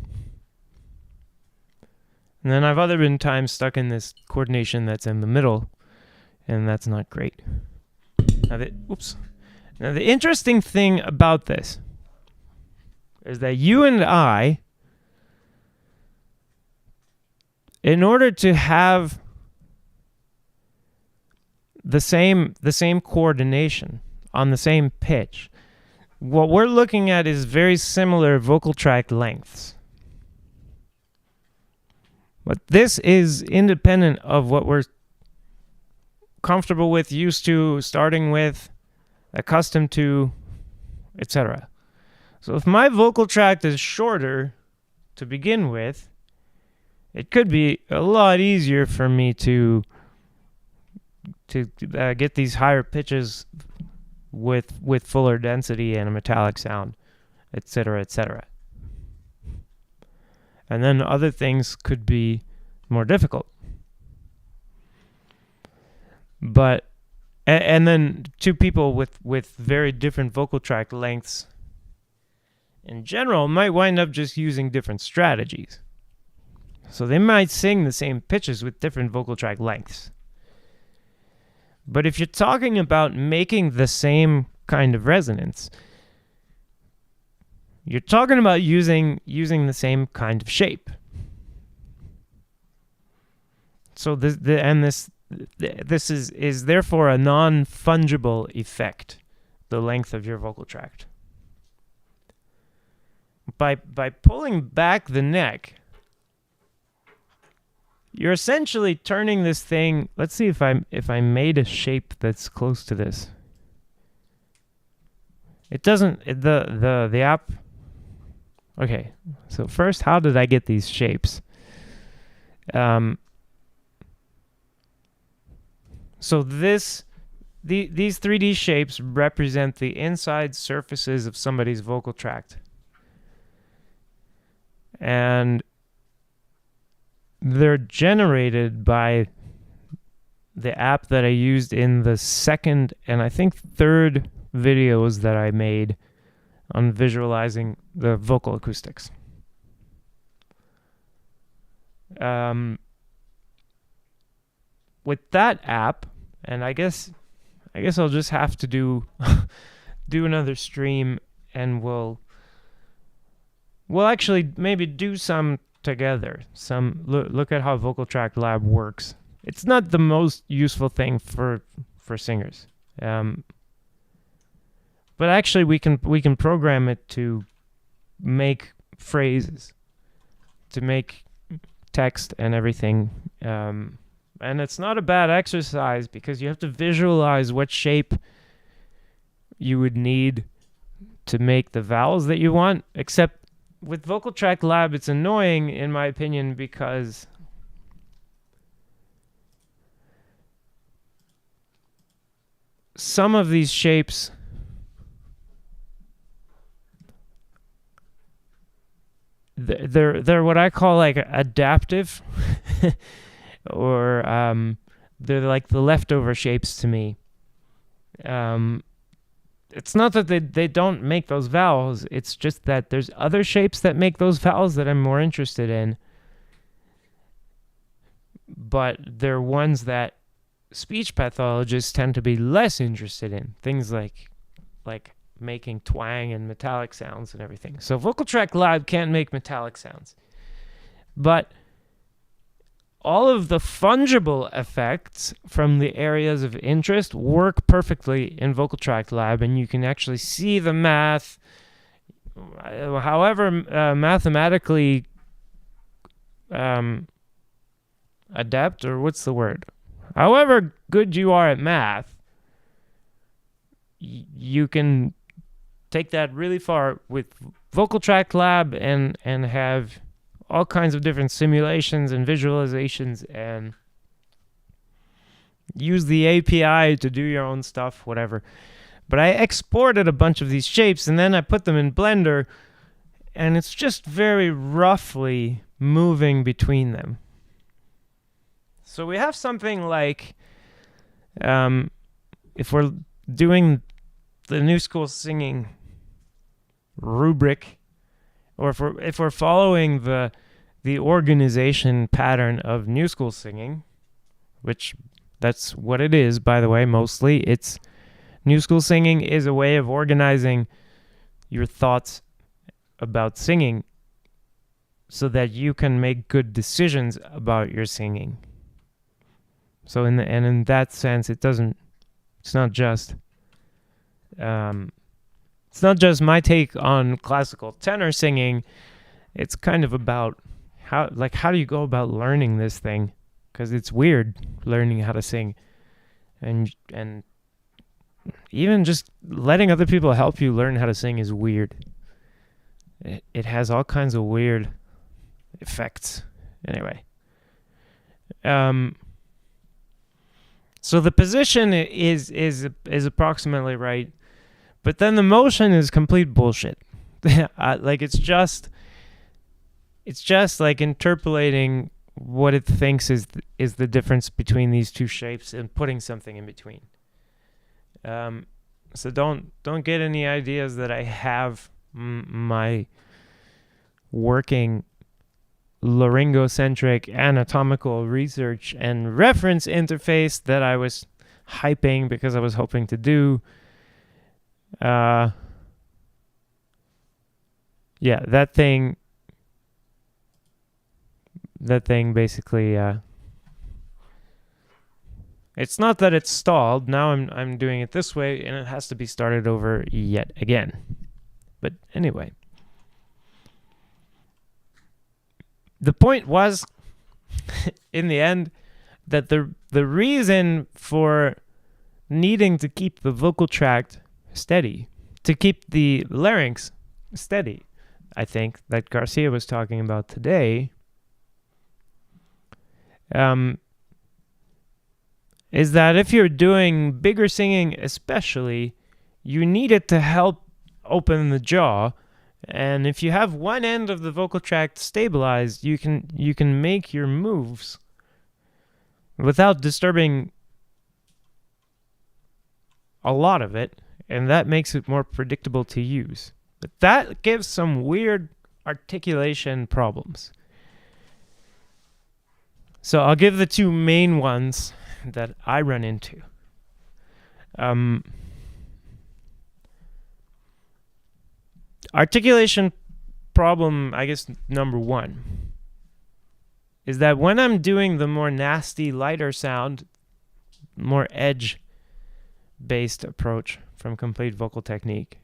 And then I've other been times stuck in this coordination that's in the middle, and that's not great. Now the interesting thing about this is that you and I, in order to have the same coordination on the same pitch, what we're looking at is very similar vocal tract lengths. But this is independent of what we're comfortable with, used to, starting with, accustomed to, etc. So if my vocal tract is shorter to begin with, it could be a lot easier for me to get these higher pitches with fuller density and a metallic sound, etc., etc. And then other things could be more difficult. But and then two people with very different vocal tract lengths in general might wind up just using different strategies. So they might sing the same pitches with different vocal tract lengths. But if you're talking about making the same kind of resonance, you're talking about using the same kind of shape. So this is therefore a non-fungible effect, the length of your vocal tract. By pulling back the neck, you're essentially turning this thing. Let's see if I made a shape that's close to this. It doesn't. The app. Okay. So first, how did I get these shapes? So these 3D shapes represent the inside surfaces of somebody's vocal tract, and they're generated by the app that I used in the second and I think third videos that I made on visualizing the vocal acoustics. With that app, and I guess I'll just have to do another stream, and we'll actually maybe do some together. Look at how Vocal Tract Lab works. It's not the most useful thing for singers, but actually we can program it to make phrases, to make text and everything. And it's not a bad exercise because you have to visualize what shape you would need to make the vowels that you want. Except with Vocal Tract Lab, it's annoying, in my opinion, because some of these shapes they're what I call like adaptive. Or they're like the leftover shapes to me. It's not that they don't make those vowels, it's just that there's other shapes that make those vowels that I'm more interested in. But they're ones that speech pathologists tend to be less interested in. Things like making twang and metallic sounds and everything. So Vocal Tract Lab can't make metallic sounds. But all of the fungible effects from the areas of interest work perfectly in Vocal Tract Lab, and you can actually see the math. However mathematically adept, or what's the word? However good you are at math, you can take that really far with Vocal Tract Lab and have all kinds of different simulations and visualizations and use the API to do your own stuff, whatever. But I exported a bunch of these shapes and then I put them in Blender, and it's just very roughly moving between them. So we have something like if we're doing the new school singing rubric, or if we're following the organization pattern of new school singing, which that's what it is, by the way, mostly. It's new school singing is a way of organizing your thoughts about singing so that you can make good decisions about your singing. So in that sense, it's not just my take on classical tenor singing. It's kind of about how do you go about learning this thing? Because it's weird learning how to sing, and even just letting other people help you learn how to sing is weird. It has all kinds of weird effects. Anyway, so the position is approximately right, but then the motion is complete bullshit. Like it's just like interpolating what it thinks is the difference between these two shapes and putting something in between. So don't get any ideas that I have my working laryngocentric anatomical research and reference interface that I was hyping because I was hoping to do. Yeah, that thing basically, it's not that it's stalled. Now I'm doing it this way, and it has to be started over yet again. But anyway, the point was, in the end, that the reason for needing to keep the vocal tract steady, to keep the larynx steady, I think, that Garcia was talking about today, is that if you're doing bigger singing especially, you need it to help open the jaw. And if you have one end of the vocal tract stabilized, you can make your moves without disturbing a lot of it, and that makes it more predictable to use. But that gives some weird articulation problems. So I'll give the two main ones that I run into. Articulation problem, I guess, number one, is that when I'm doing the more nasty, lighter sound, more edge-based approach from complete vocal technique,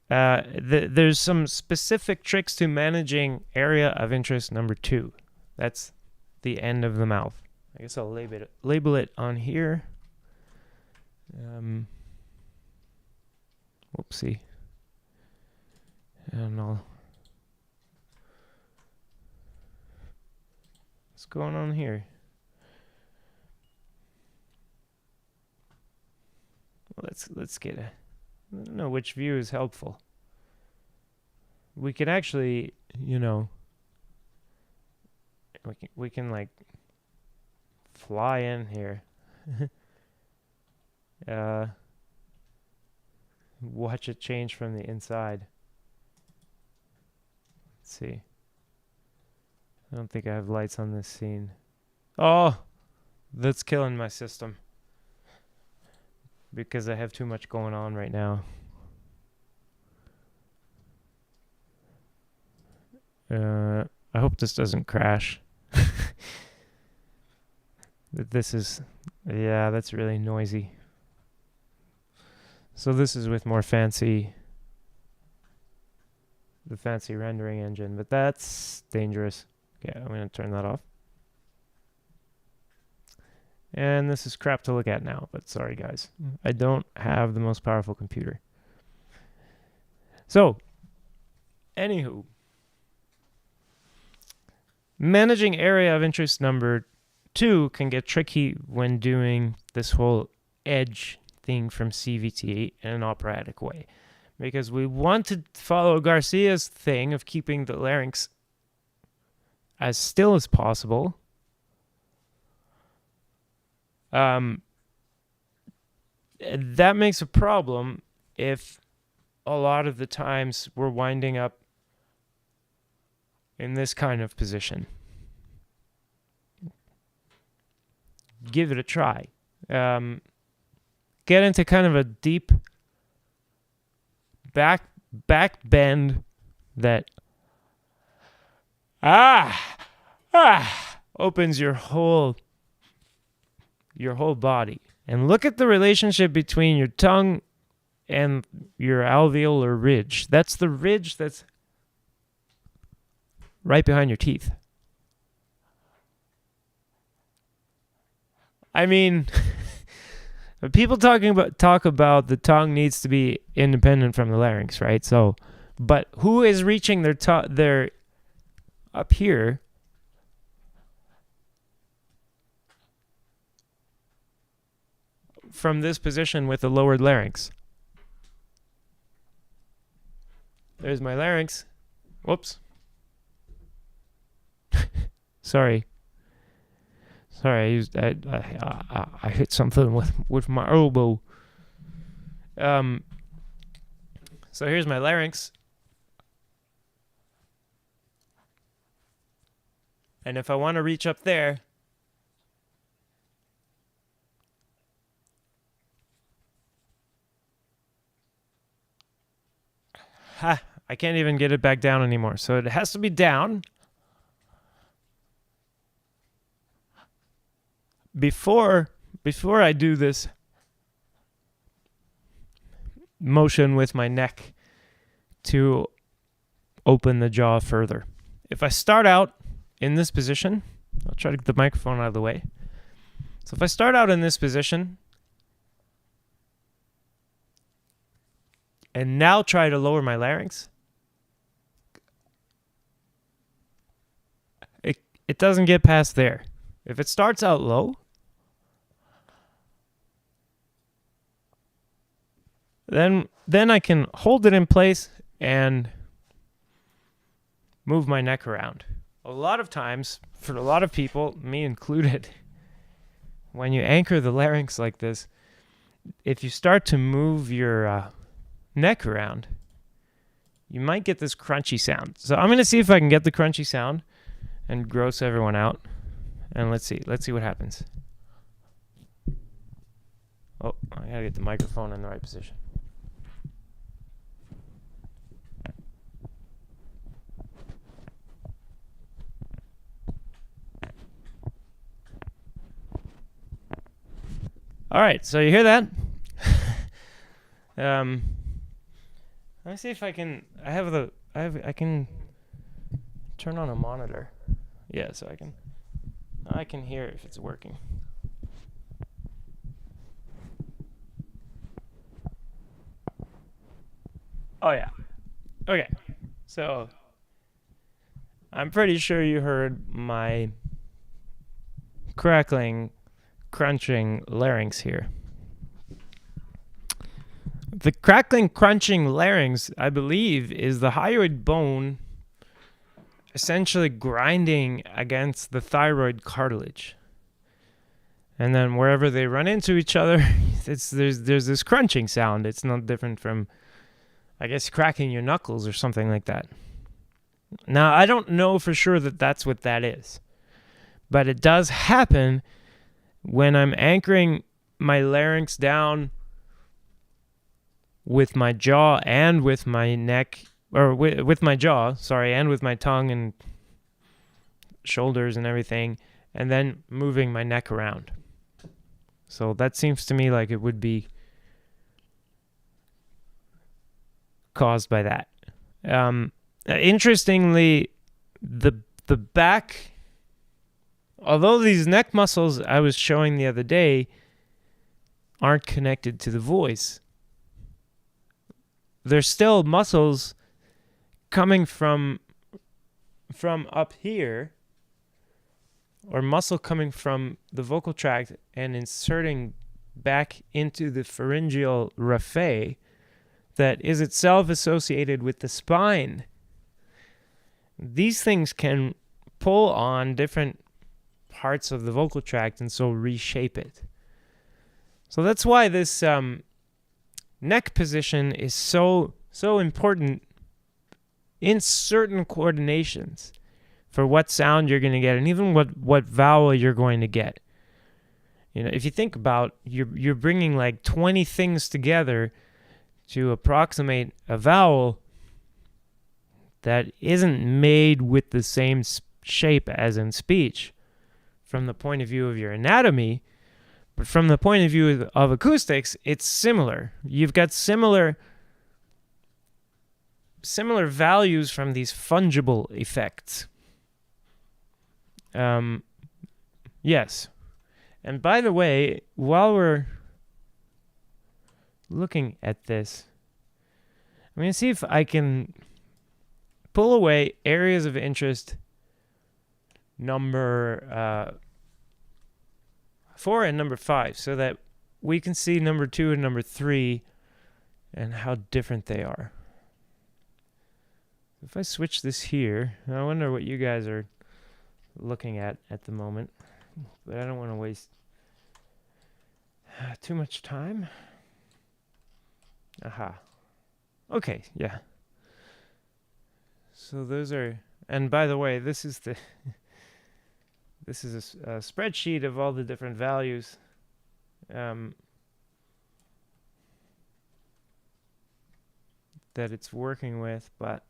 there's some specific tricks to managing area of interest number two. That's the end of the mouth. I guess I'll label it on here. Whoopsie. And what's going on here? Well, let's get a... I don't know which view is helpful. We can actually, we can like fly in here. Watch it change from the inside. Let's see. I don't think I have lights on this scene. Oh, that's killing my system. Because I have too much going on right now. I hope this doesn't crash. This is... Yeah, that's really noisy. So this is with more fancy... The fancy rendering engine, but that's dangerous. Okay, I'm going to turn that off. And this is crap to look at now, but sorry guys. I don't have the most powerful computer. So, anywho. Managing area of interest number two can get tricky when doing this whole edge thing from CVT in an operatic way. Because we want to follow Garcia's thing of keeping the larynx as still as possible. That makes a problem if a lot of the times we're winding up in this kind of position. Give it a try. Get into kind of a deep back bend that opens your whole body. And look at the relationship between your tongue and your alveolar ridge. That's the ridge that's right behind your teeth. I mean, people talk about the tongue needs to be independent from the larynx, right? So, but who is reaching their up here? From this position with the lowered larynx. There's my larynx. Whoops. Sorry, I hit something with my elbow. So here's my larynx. And if I want to reach up there, I can't even get it back down anymore. So it has to be down. Before I do this motion with my neck to open the jaw further. If I start out in this position, I'll try to get the microphone out of the way. So if I start out in this position and now try to lower my larynx, it doesn't get past there. If it starts out low, then I can hold it in place and move my neck around. A lot of times, for a lot of people, me included, when you anchor the larynx like this, if you start to move your neck around, you might get this crunchy sound. So I'm going to see if I can get the crunchy sound and gross everyone out. And let's see what happens. Oh, I gotta get the microphone in the right position. All right, so you hear that? Let me see if I can. I can turn on a monitor. Yeah, so I can hear if it's working. Oh yeah. Okay. So I'm pretty sure you heard my crackling, crunching larynx here. The crackling, crunching larynx, I believe, is the hyoid bone essentially grinding against the thyroid cartilage. And then wherever they run into each other, there's this crunching sound. It's not different from, I guess, cracking your knuckles or something like that. Now, I don't know for sure that that's what that is. But it does happen when I'm anchoring my larynx down with my jaw and with my neck, or with my jaw, and with my tongue and shoulders and everything, and then moving my neck around. So that seems to me like it would be caused by that. Interestingly, the back, although these neck muscles I was showing the other day aren't connected to the voice, there's still muscles coming from up here, or muscle coming from the vocal tract and inserting back into the pharyngeal raphe that is itself associated with the spine. These things can pull on different parts of the vocal tract and so reshape it. So that's why this neck position is so important in certain coordinations for what sound you're going to get, and even what vowel you're going to get. You know, if you think about, you're bringing like 20 things together to approximate a vowel that isn't made with the same shape as in speech from the point of view of your anatomy, but from the point of view of acoustics, it's similar. You've got similar values from these fungible effects. Yes. And by the way, while we're looking at this, I'm going to see if I can pull away areas of interest number 4 and number 5 so that we can see number 2 and number 3 and how different they are. If I switch this here, I wonder what you guys are looking at the moment, but I don't want to waste too much time. Aha. Okay, yeah. So those are, and by the way, this is a spreadsheet of all the different values. That it's working with, but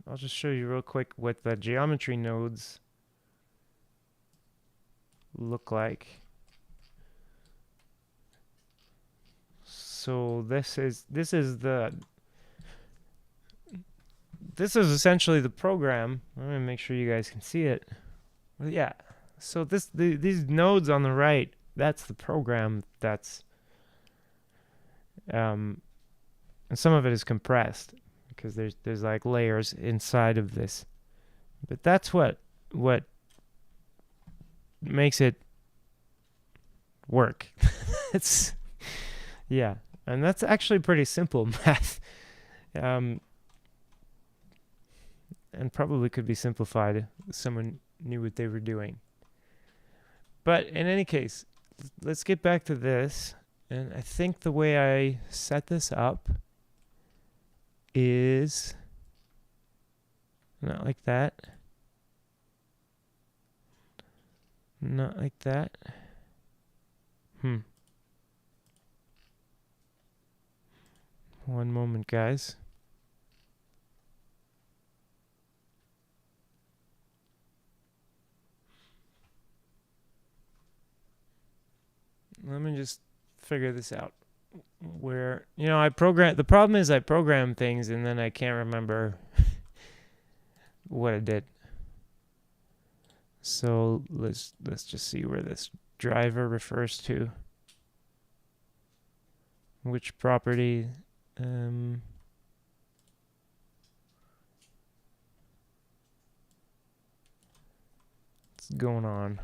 I'll just show you real quick what the geometry nodes look like. So this is essentially the program. I'm gonna make sure you guys can see it. Well, yeah. So these nodes on the right, that's the program. That's and some of it is compressed because there's like layers inside of this. But that's what makes it work. It's yeah, and that's actually pretty simple math. And probably could be simplified if someone knew what they were doing. But in any case, let's get back to this. And I think the way I set this up is not like that. Not like that. One moment, guys. Let me just figure this out. Where, the problem is I program things and then I can't remember what I did. So let's just see where this driver refers to. Which property? What's going on?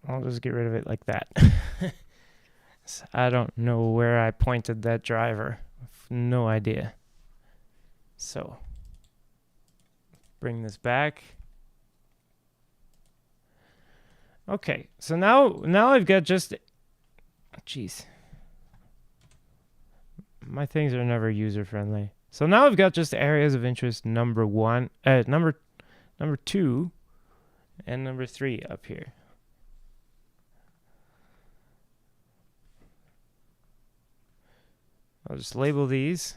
I'll just get rid of it like that. I don't know where I pointed that driver. No idea. So, bring this back. Okay, so now I've got just... Jeez. My things are never user-friendly. So now I've got just areas of interest number 2, and number 3 up here. I'll just label these.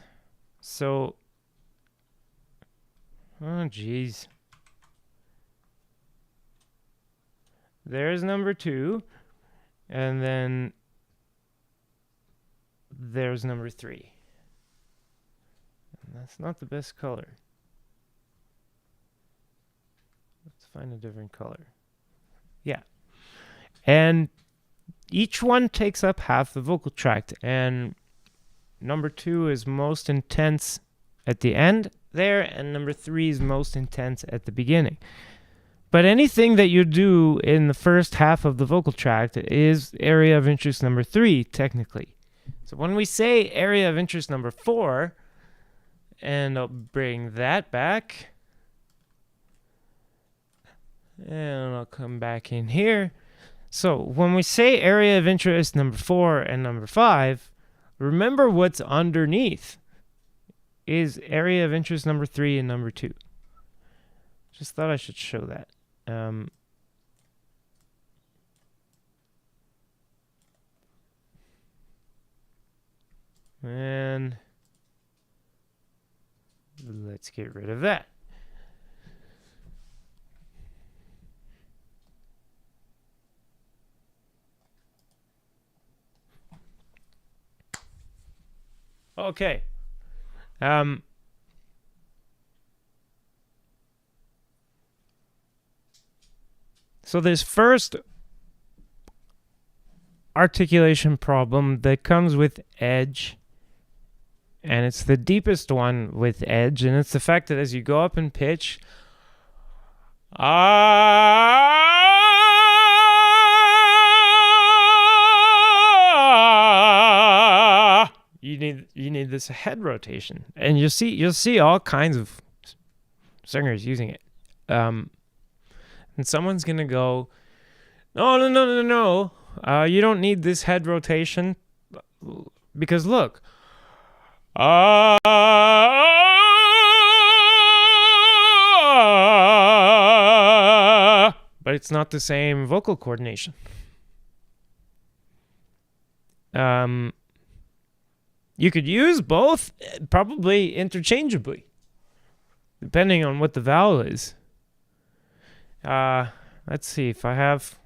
So Oh, jeez. There's number 2. And then there's number 3. And that's not the best color. Let's find a different color. Yeah. And each one takes up half the vocal tract. And number 2 is most intense at the end there, and number 3 is most intense at the beginning. But anything that you do in the first half of the vocal tract is area of interest number 3, technically. So when we say area of interest number 4, and I'll bring that back, and I'll come back in here. So when we say area of interest number 4 and number 5, remember what's underneath is area of interest number 3 and number 2. Just thought I should show that. And let's get rid of that. Okay. So this first articulation problem that comes with edge, and it's the deepest one with edge, and it's the fact that as you go up in pitch, you need this head rotation, and you'll see all kinds of singers using it. And someone's gonna go, no, you don't need this head rotation because look, but it's not the same vocal coordination. You could use both, probably interchangeably, depending on what the vowel is. Let's see if I have.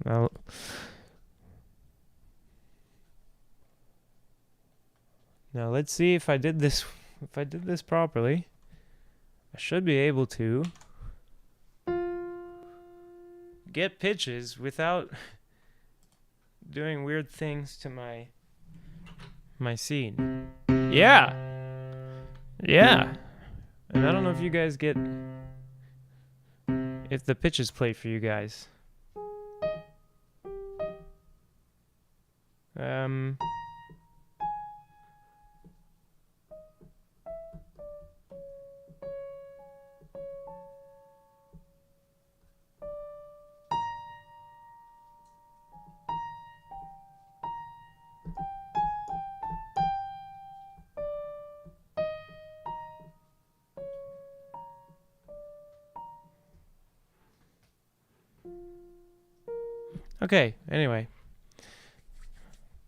Well, now let's see if I did this. If I did this properly, I should be able to get pitches without doing weird things to my scene. Yeah. And I don't know if you guys get. If the pitches play for you guys. Okay, anyway.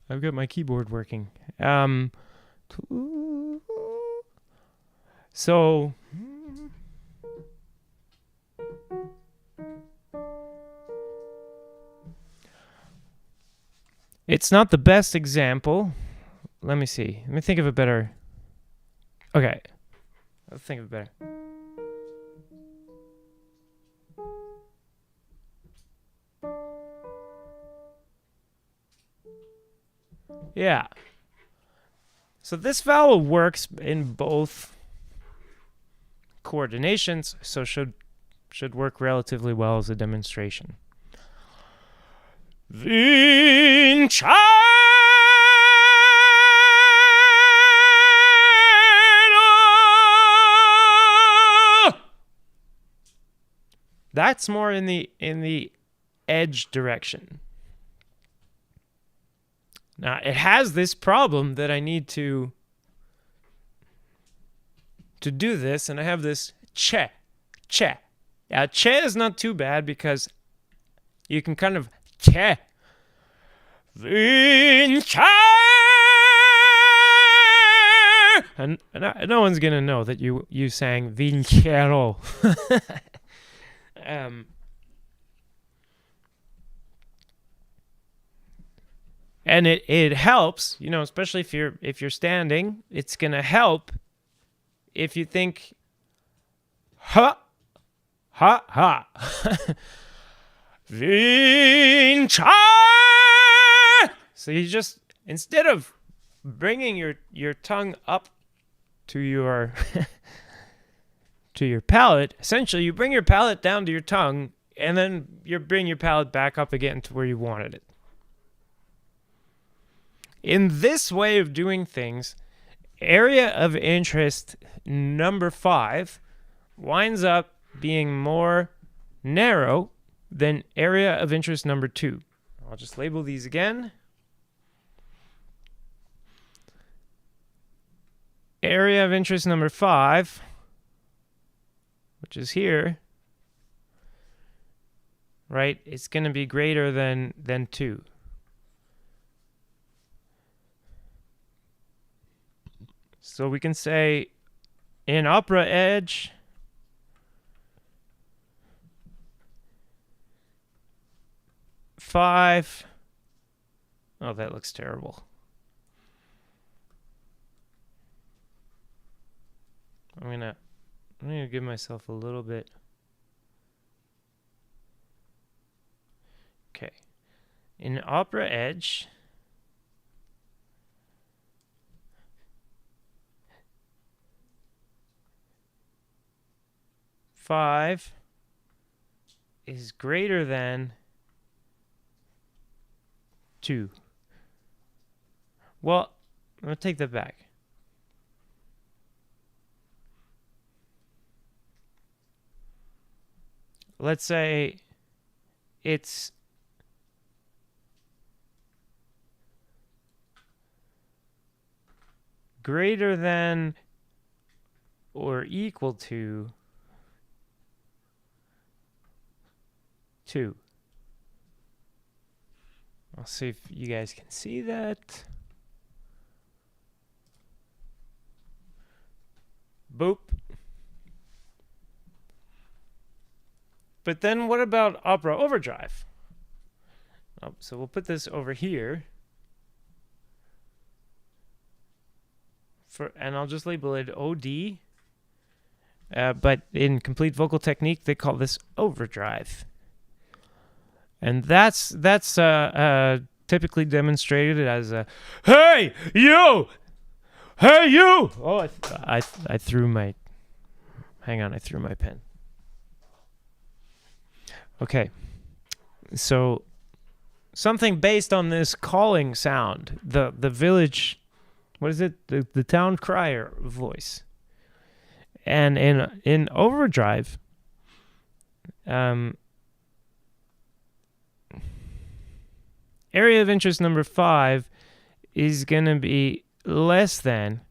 I've got my keyboard working. So it's not the best example. Let me see. Let me think of a better. Okay. Let's think of a better. Yeah. So this vowel works in both coordinations, so should work relatively well as a demonstration. Vincere. That's more in the edge direction. Now, it has this problem that I need to do this, and I have this che. Now, che is not too bad because you can kind of che. Vincere. And no one's gonna know that you sang Vincero. And it helps, especially if you're standing. It's gonna help if you think ha ha ha Vinci. So you just, instead of bringing your tongue up to your to your palate, essentially you bring your palate down to your tongue, and then you bring your palate back up again to where you wanted it. In this way of doing things, area of interest number 5 winds up being more narrow than area of interest number 2. I'll just label these again. Area of interest number 5, which is here, right? It's going to be greater than 2. So we can say in opera edge, five. Oh, that looks terrible. I'm gonna give myself a little bit. Okay. In opera edge, five is greater than 2. Well, I'm going to take that back. Let's say it's greater than or equal to 2. I'll see if you guys can see that. Boop. But then what about opera overdrive? Oh, so we'll put this over here. And I'll just label it OD. But in complete vocal technique, they call this overdrive. And that's typically demonstrated as a, hey, you! Hey, you! Oh, I threw my, hang on, I threw my pen. Okay, so something based on this calling sound, the village, what is it? The town crier voice. And in overdrive, area of interest number 5 is going to be less than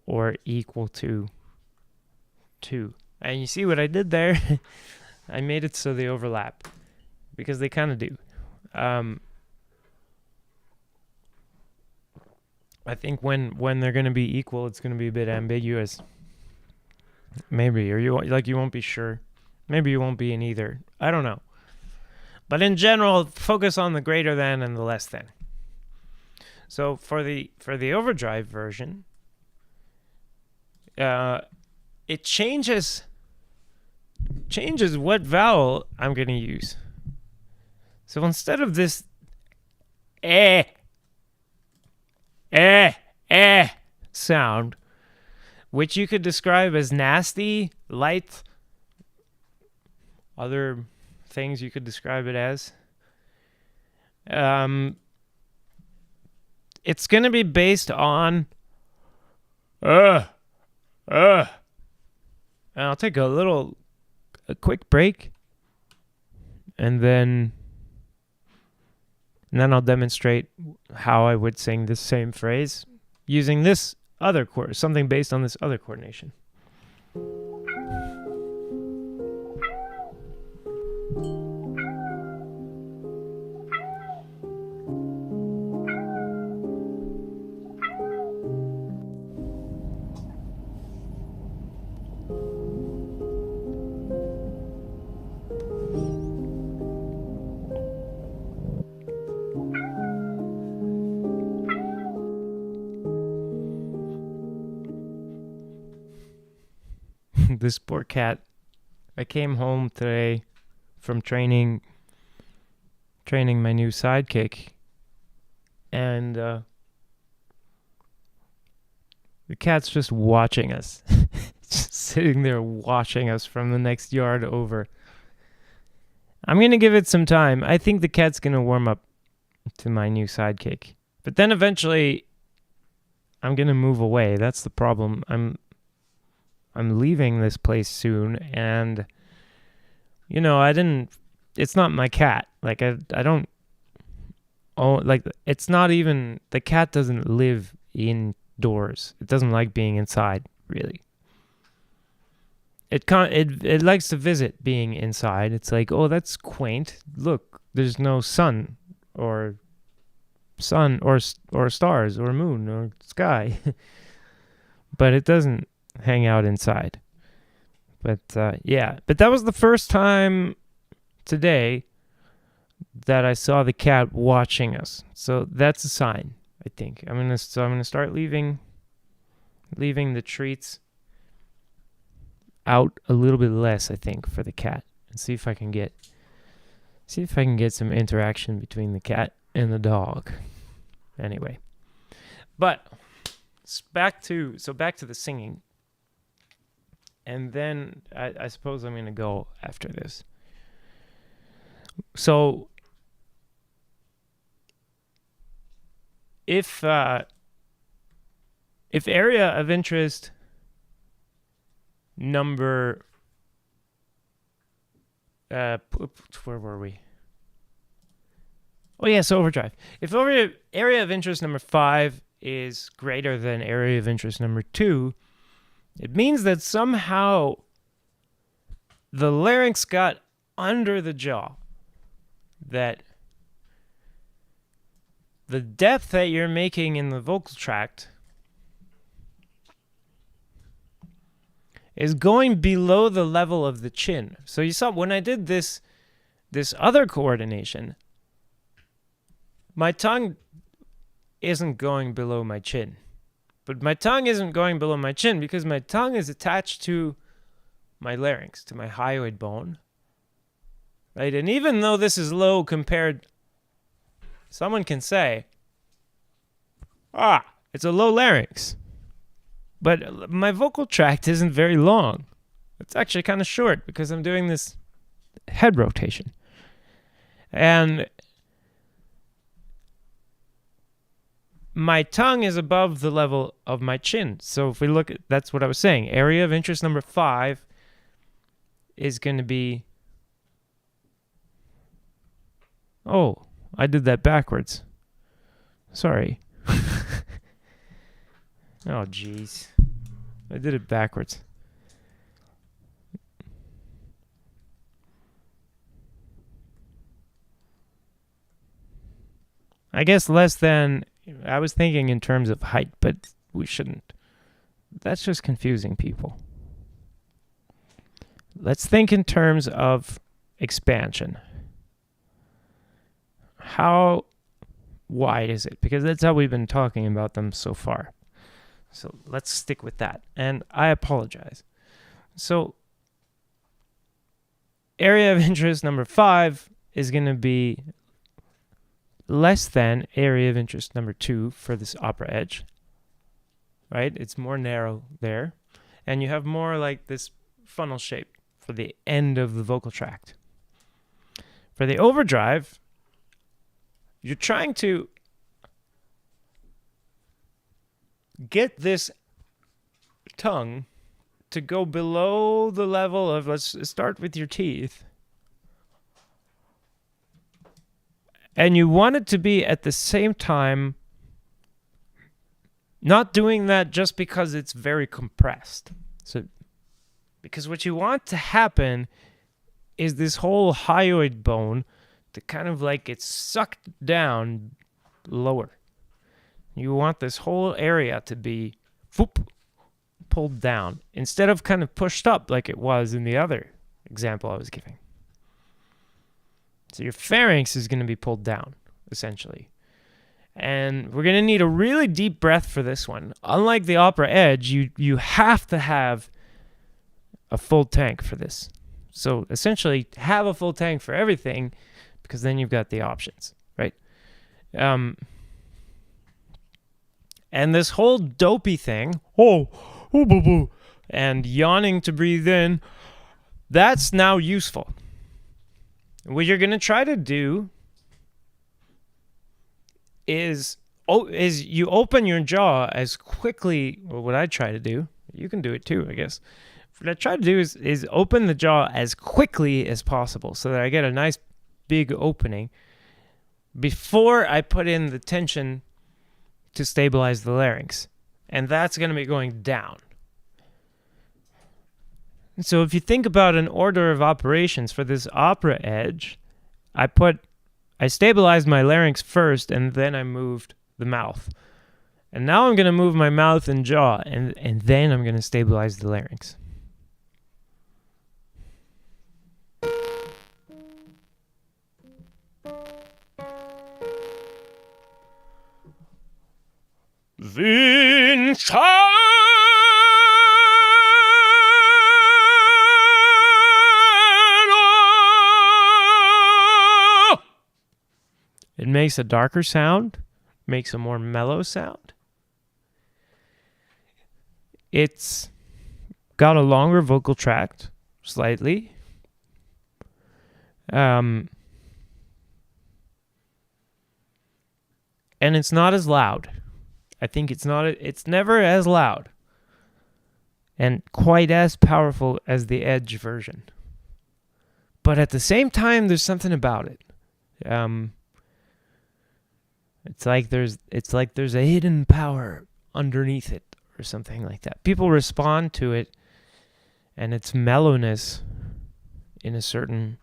or equal to 2. And you see what I did there? I made it so they overlap because they kind of do. I think when they're going to be equal, it's going to be a bit ambiguous. Maybe, or you won't be sure. Maybe you won't be in either. I don't know. But in general, focus on the greater than and the less than. So for the overdrive version, it changes what vowel I'm going to use. So instead of this sound, which you could describe as nasty, light, other things you could describe it as, it's going to be based on and I'll take a quick break, and then I'll demonstrate how I would sing this same phrase using this other chord, something based on this other coordination. this poor cat. I came home today from training my new sidekick, and the cat's just watching us. Just sitting there watching us from the next yard over. I'm going to give it some time. I think the cat's going to warm up to my new sidekick. But then eventually I'm going to move away. That's the problem. I'm leaving this place soon, and it's not my cat. Like I don't own, like, it's not even, the cat doesn't live indoors. It doesn't like being inside, really. It likes to visit being inside. It's like, oh, that's quaint. Look, there's no sun or stars or moon or sky. But it doesn't hang out inside. But but that was the first time today that I saw the cat watching us. So that's a sign, I think. I'm gonna start leaving the treats out a little bit less, I think, for the cat, and see if I can get some interaction between the cat and the dog. Anyway, but back to the singing, and then I suppose I'm gonna go after this. So if area of interest number where were we? Oh yes, overdrive. If area of interest number 5 is greater than area of interest number 2, it means that somehow the larynx got under the jaw. That the depth that you're making in the vocal tract is going below the level of the chin. So you saw when I did this other coordination, my tongue isn't going below my chin. But my tongue isn't going below my chin because my tongue is attached to my larynx, to my hyoid bone. Right? And even though this is low compared, someone can say, it's a low larynx. But my vocal tract isn't very long. It's actually kind of short because I'm doing this head rotation. And my tongue is above the level of my chin. So if we look at, that's what I was saying. Area of interest number 5 is going to be, oh, I did that backwards. Sorry. Oh, jeez. I did it backwards. I guess less than, I was thinking in terms of height, but we shouldn't. That's just confusing people. Let's think in terms of expansion. How wide is it? Because that's how we've been talking about them so far. So let's stick with that. And I apologize. So area of interest number 5 is going to be less than area of interest number 2 for this upper edge. Right? It's more narrow there. And you have more like this funnel shape for the end of the vocal tract. For the overdrive, you're trying to get this tongue to go below the level of, let's start with your teeth. And you want it to be at the same time not doing that just because it's very compressed. So, because what you want to happen is this whole hyoid bone to kind of like it's sucked down lower. You want this whole area to be pulled down instead of kind of pushed up like it was in the other example I was giving. So your pharynx is going to be pulled down, essentially. And we're going to need a really deep breath for this one. Unlike the upper edge, you have to have a full tank for this. So essentially, have a full tank for everything, because then you've got the options, right? And this whole dopey thing, boo, boo, and yawning to breathe in, that's now useful. What you're going to try to do is you open your jaw as quickly, or what I try to do, you can do it too, I guess. What I try to do is open the jaw as quickly as possible so that I get a nice big opening before I put in the tension to stabilize the larynx. And that's going to be going down. And so if you think about an order of operations for this opera edge, I stabilized my larynx first, and then I moved the mouth. And now I'm going to move my mouth and jaw, and then I'm going to stabilize the larynx. It makes a darker sound, makes a more mellow sound. It's got a longer vocal tract, slightly. And it's not as loud. I think it's never as loud and quite as powerful as the Edge version. But at the same time, there's something about it. It's like there's a hidden power underneath it or something like that. People respond to it and its mellowness in a certain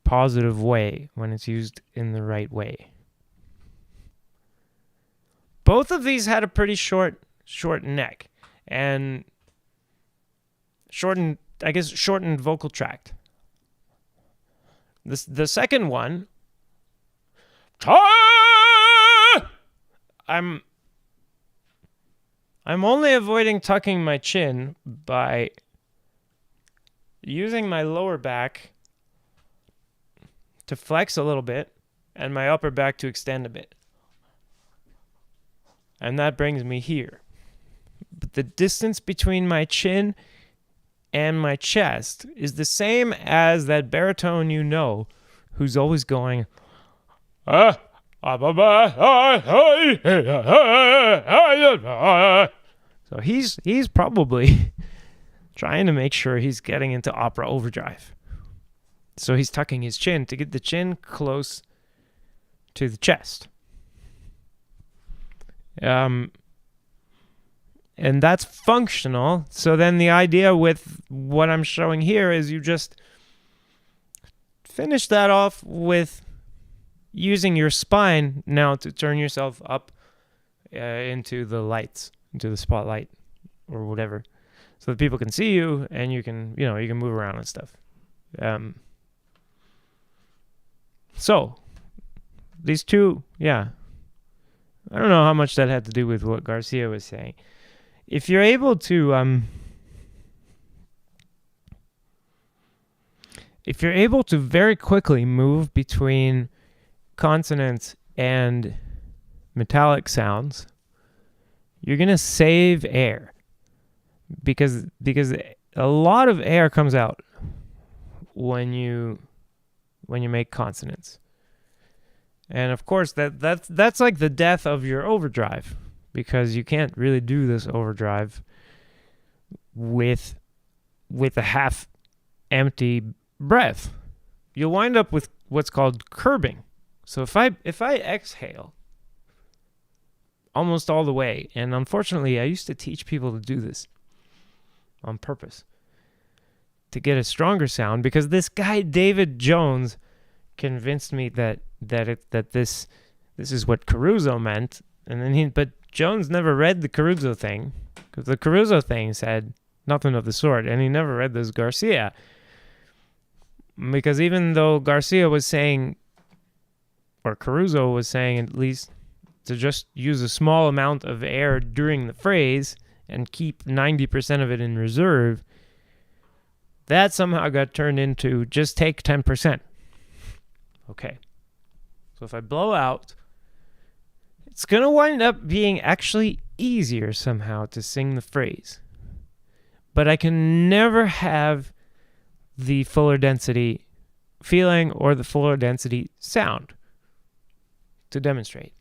positive way when it's used in the right way. Both of these had a pretty short neck and shortened vocal tract. The second one, I'm only avoiding tucking my chin by using my lower back to flex a little bit and my upper back to extend a bit. And that brings me here. But the distance between my chin and my chest is the same as that baritone who's always going, so he's probably trying to make sure he's getting into opera overdrive. So he's tucking his chin to get the chin close to the chest. And that's functional. So then the idea with what I'm showing here is you just finish that off with using your spine now to turn yourself up into the lights, into the spotlight or whatever, so that people can see you and you can move around and stuff. So these two, I don't know how much that had to do with what Garcia was saying. If you're able to very quickly move between consonants and metallic sounds, you're going to save air because a lot of air comes out when you make consonants. And of course, that's like the death of your overdrive, because you can't really do this overdrive with a half empty breath. You'll wind up with what's called curbing. So if I exhale almost all the way, and unfortunately I used to teach people to do this on purpose to get a stronger sound, because this guy David Jones convinced me that this is what Caruso meant, and then but Jones never read the Caruso thing, because the Caruso thing said nothing of the sort, and he never read this Garcia, because even though Garcia was saying, or Caruso was saying at least, to just use a small amount of air during the phrase and keep 90% of it in reserve, that somehow got turned into just take 10%. Okay. So if I blow out, it's going to wind up being actually easier somehow to sing the phrase. But I can never have the fuller density feeling or the fuller density sound to demonstrate.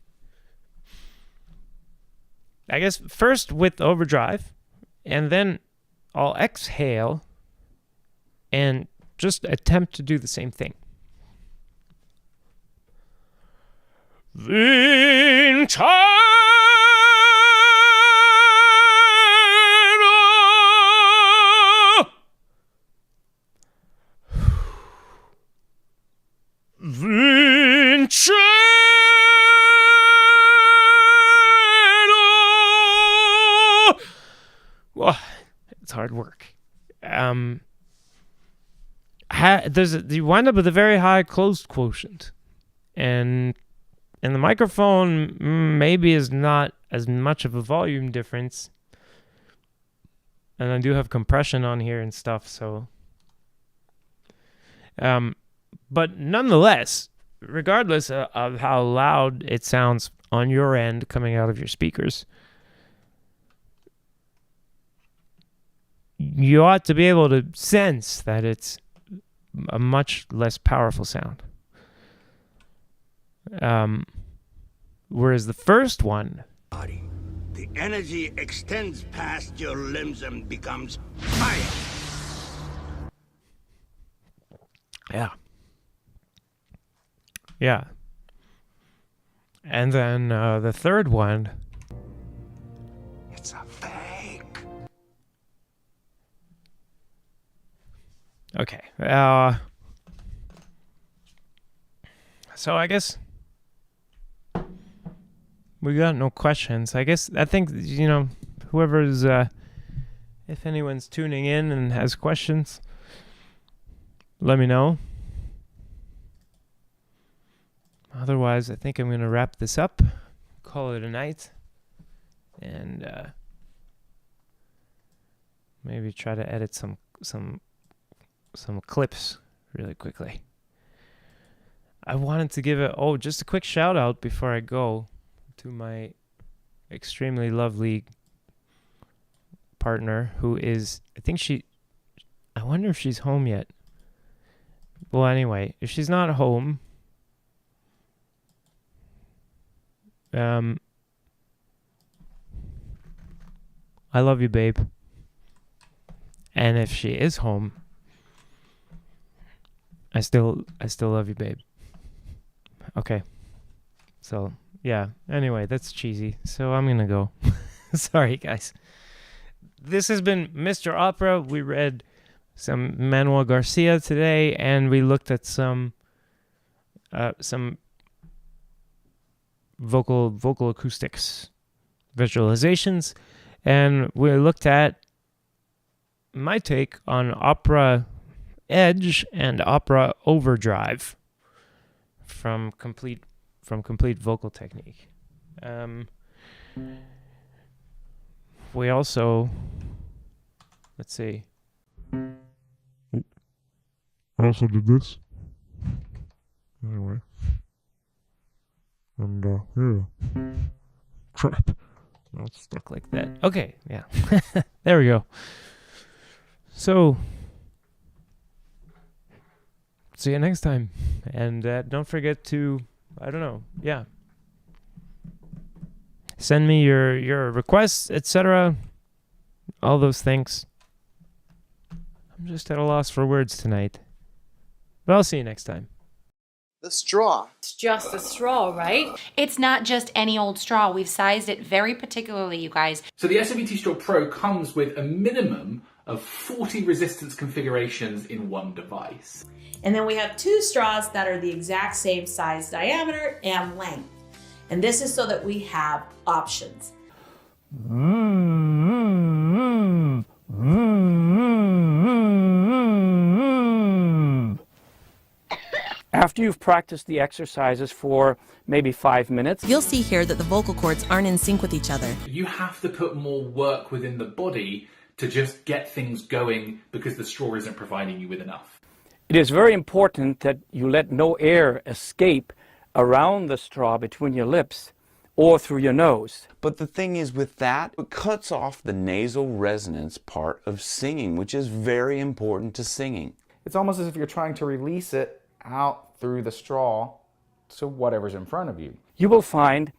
I guess first with overdrive, and then I'll exhale and just attempt to do the same thing. Well, it's hard work. You wind up with a very high closed quotient, and the microphone maybe is not as much of a volume difference, and I do have compression on here and stuff, so but nonetheless, regardless of how loud it sounds on your end coming out of your speakers, you ought to be able to sense that it's a much less powerful sound. Whereas the first one, the energy extends past your limbs and becomes fire. Yeah. And then the third one, It's a fake. okay. So I guess we got no questions. I think, whoever's, if anyone's tuning in and has questions, let me know. Otherwise, I think I'm going to wrap this up, call it a night, and maybe try to edit some clips really quickly. I wanted to give just a quick shout out before I go to my extremely lovely partner who is, I wonder if she's home yet. Well, anyway, if she's not home, I love you, babe. And if she is home, I still love you, babe. Okay. So, yeah. Anyway, that's cheesy. So I'm going to go. Sorry, guys. This has been Mr. Opera. We read some Manuel Garcia today, and we looked at some vocal acoustics visualizations, and we looked at my take on Opera Edge and Opera Overdrive from complete vocal technique. We also, let's see. I also did this. Anyway. And, yeah. Crap. No, it's stuck like that. Okay, yeah. There we go. So, see you next time. And don't forget to, send me your requests, etc. All those things. I'm just at a loss for words tonight. But I'll see you next time. The straw. It's just a straw, right? It's not just any old straw. We've sized it very particularly, you guys. So the SWT Straw Pro comes with a minimum of 40 resistance configurations in one device. And then we have two straws that are the exact same size, diameter, and length. And this is so that we have options. After you've practiced the exercises for maybe 5 minutes, you'll see here that the vocal cords aren't in sync with each other. You have to put more work within the body to just get things going because the straw isn't providing you with enough. It is very important that you let no air escape around the straw between your lips or through your nose. But the thing is with that, it cuts off the nasal resonance part of singing, which is very important to singing. It's almost as if you're trying to release it out through the straw to whatever's in front of you. You will find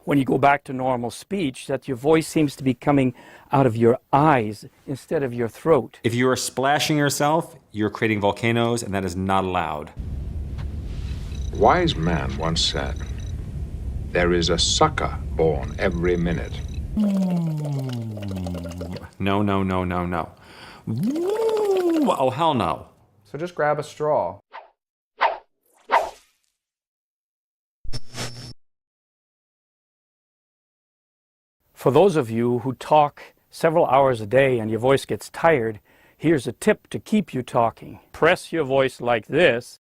when you go back to normal speech that your voice seems to be coming out of your eyes instead of your throat. If you are splashing yourself, you're creating volcanoes, and that is not allowed. A wise man once said, "There is a sucker born every minute." No, no, no, no, no. Oh, hell no. So just grab a straw. For those of you who talk several hours a day and your voice gets tired, here's a tip to keep you talking. Press your voice like this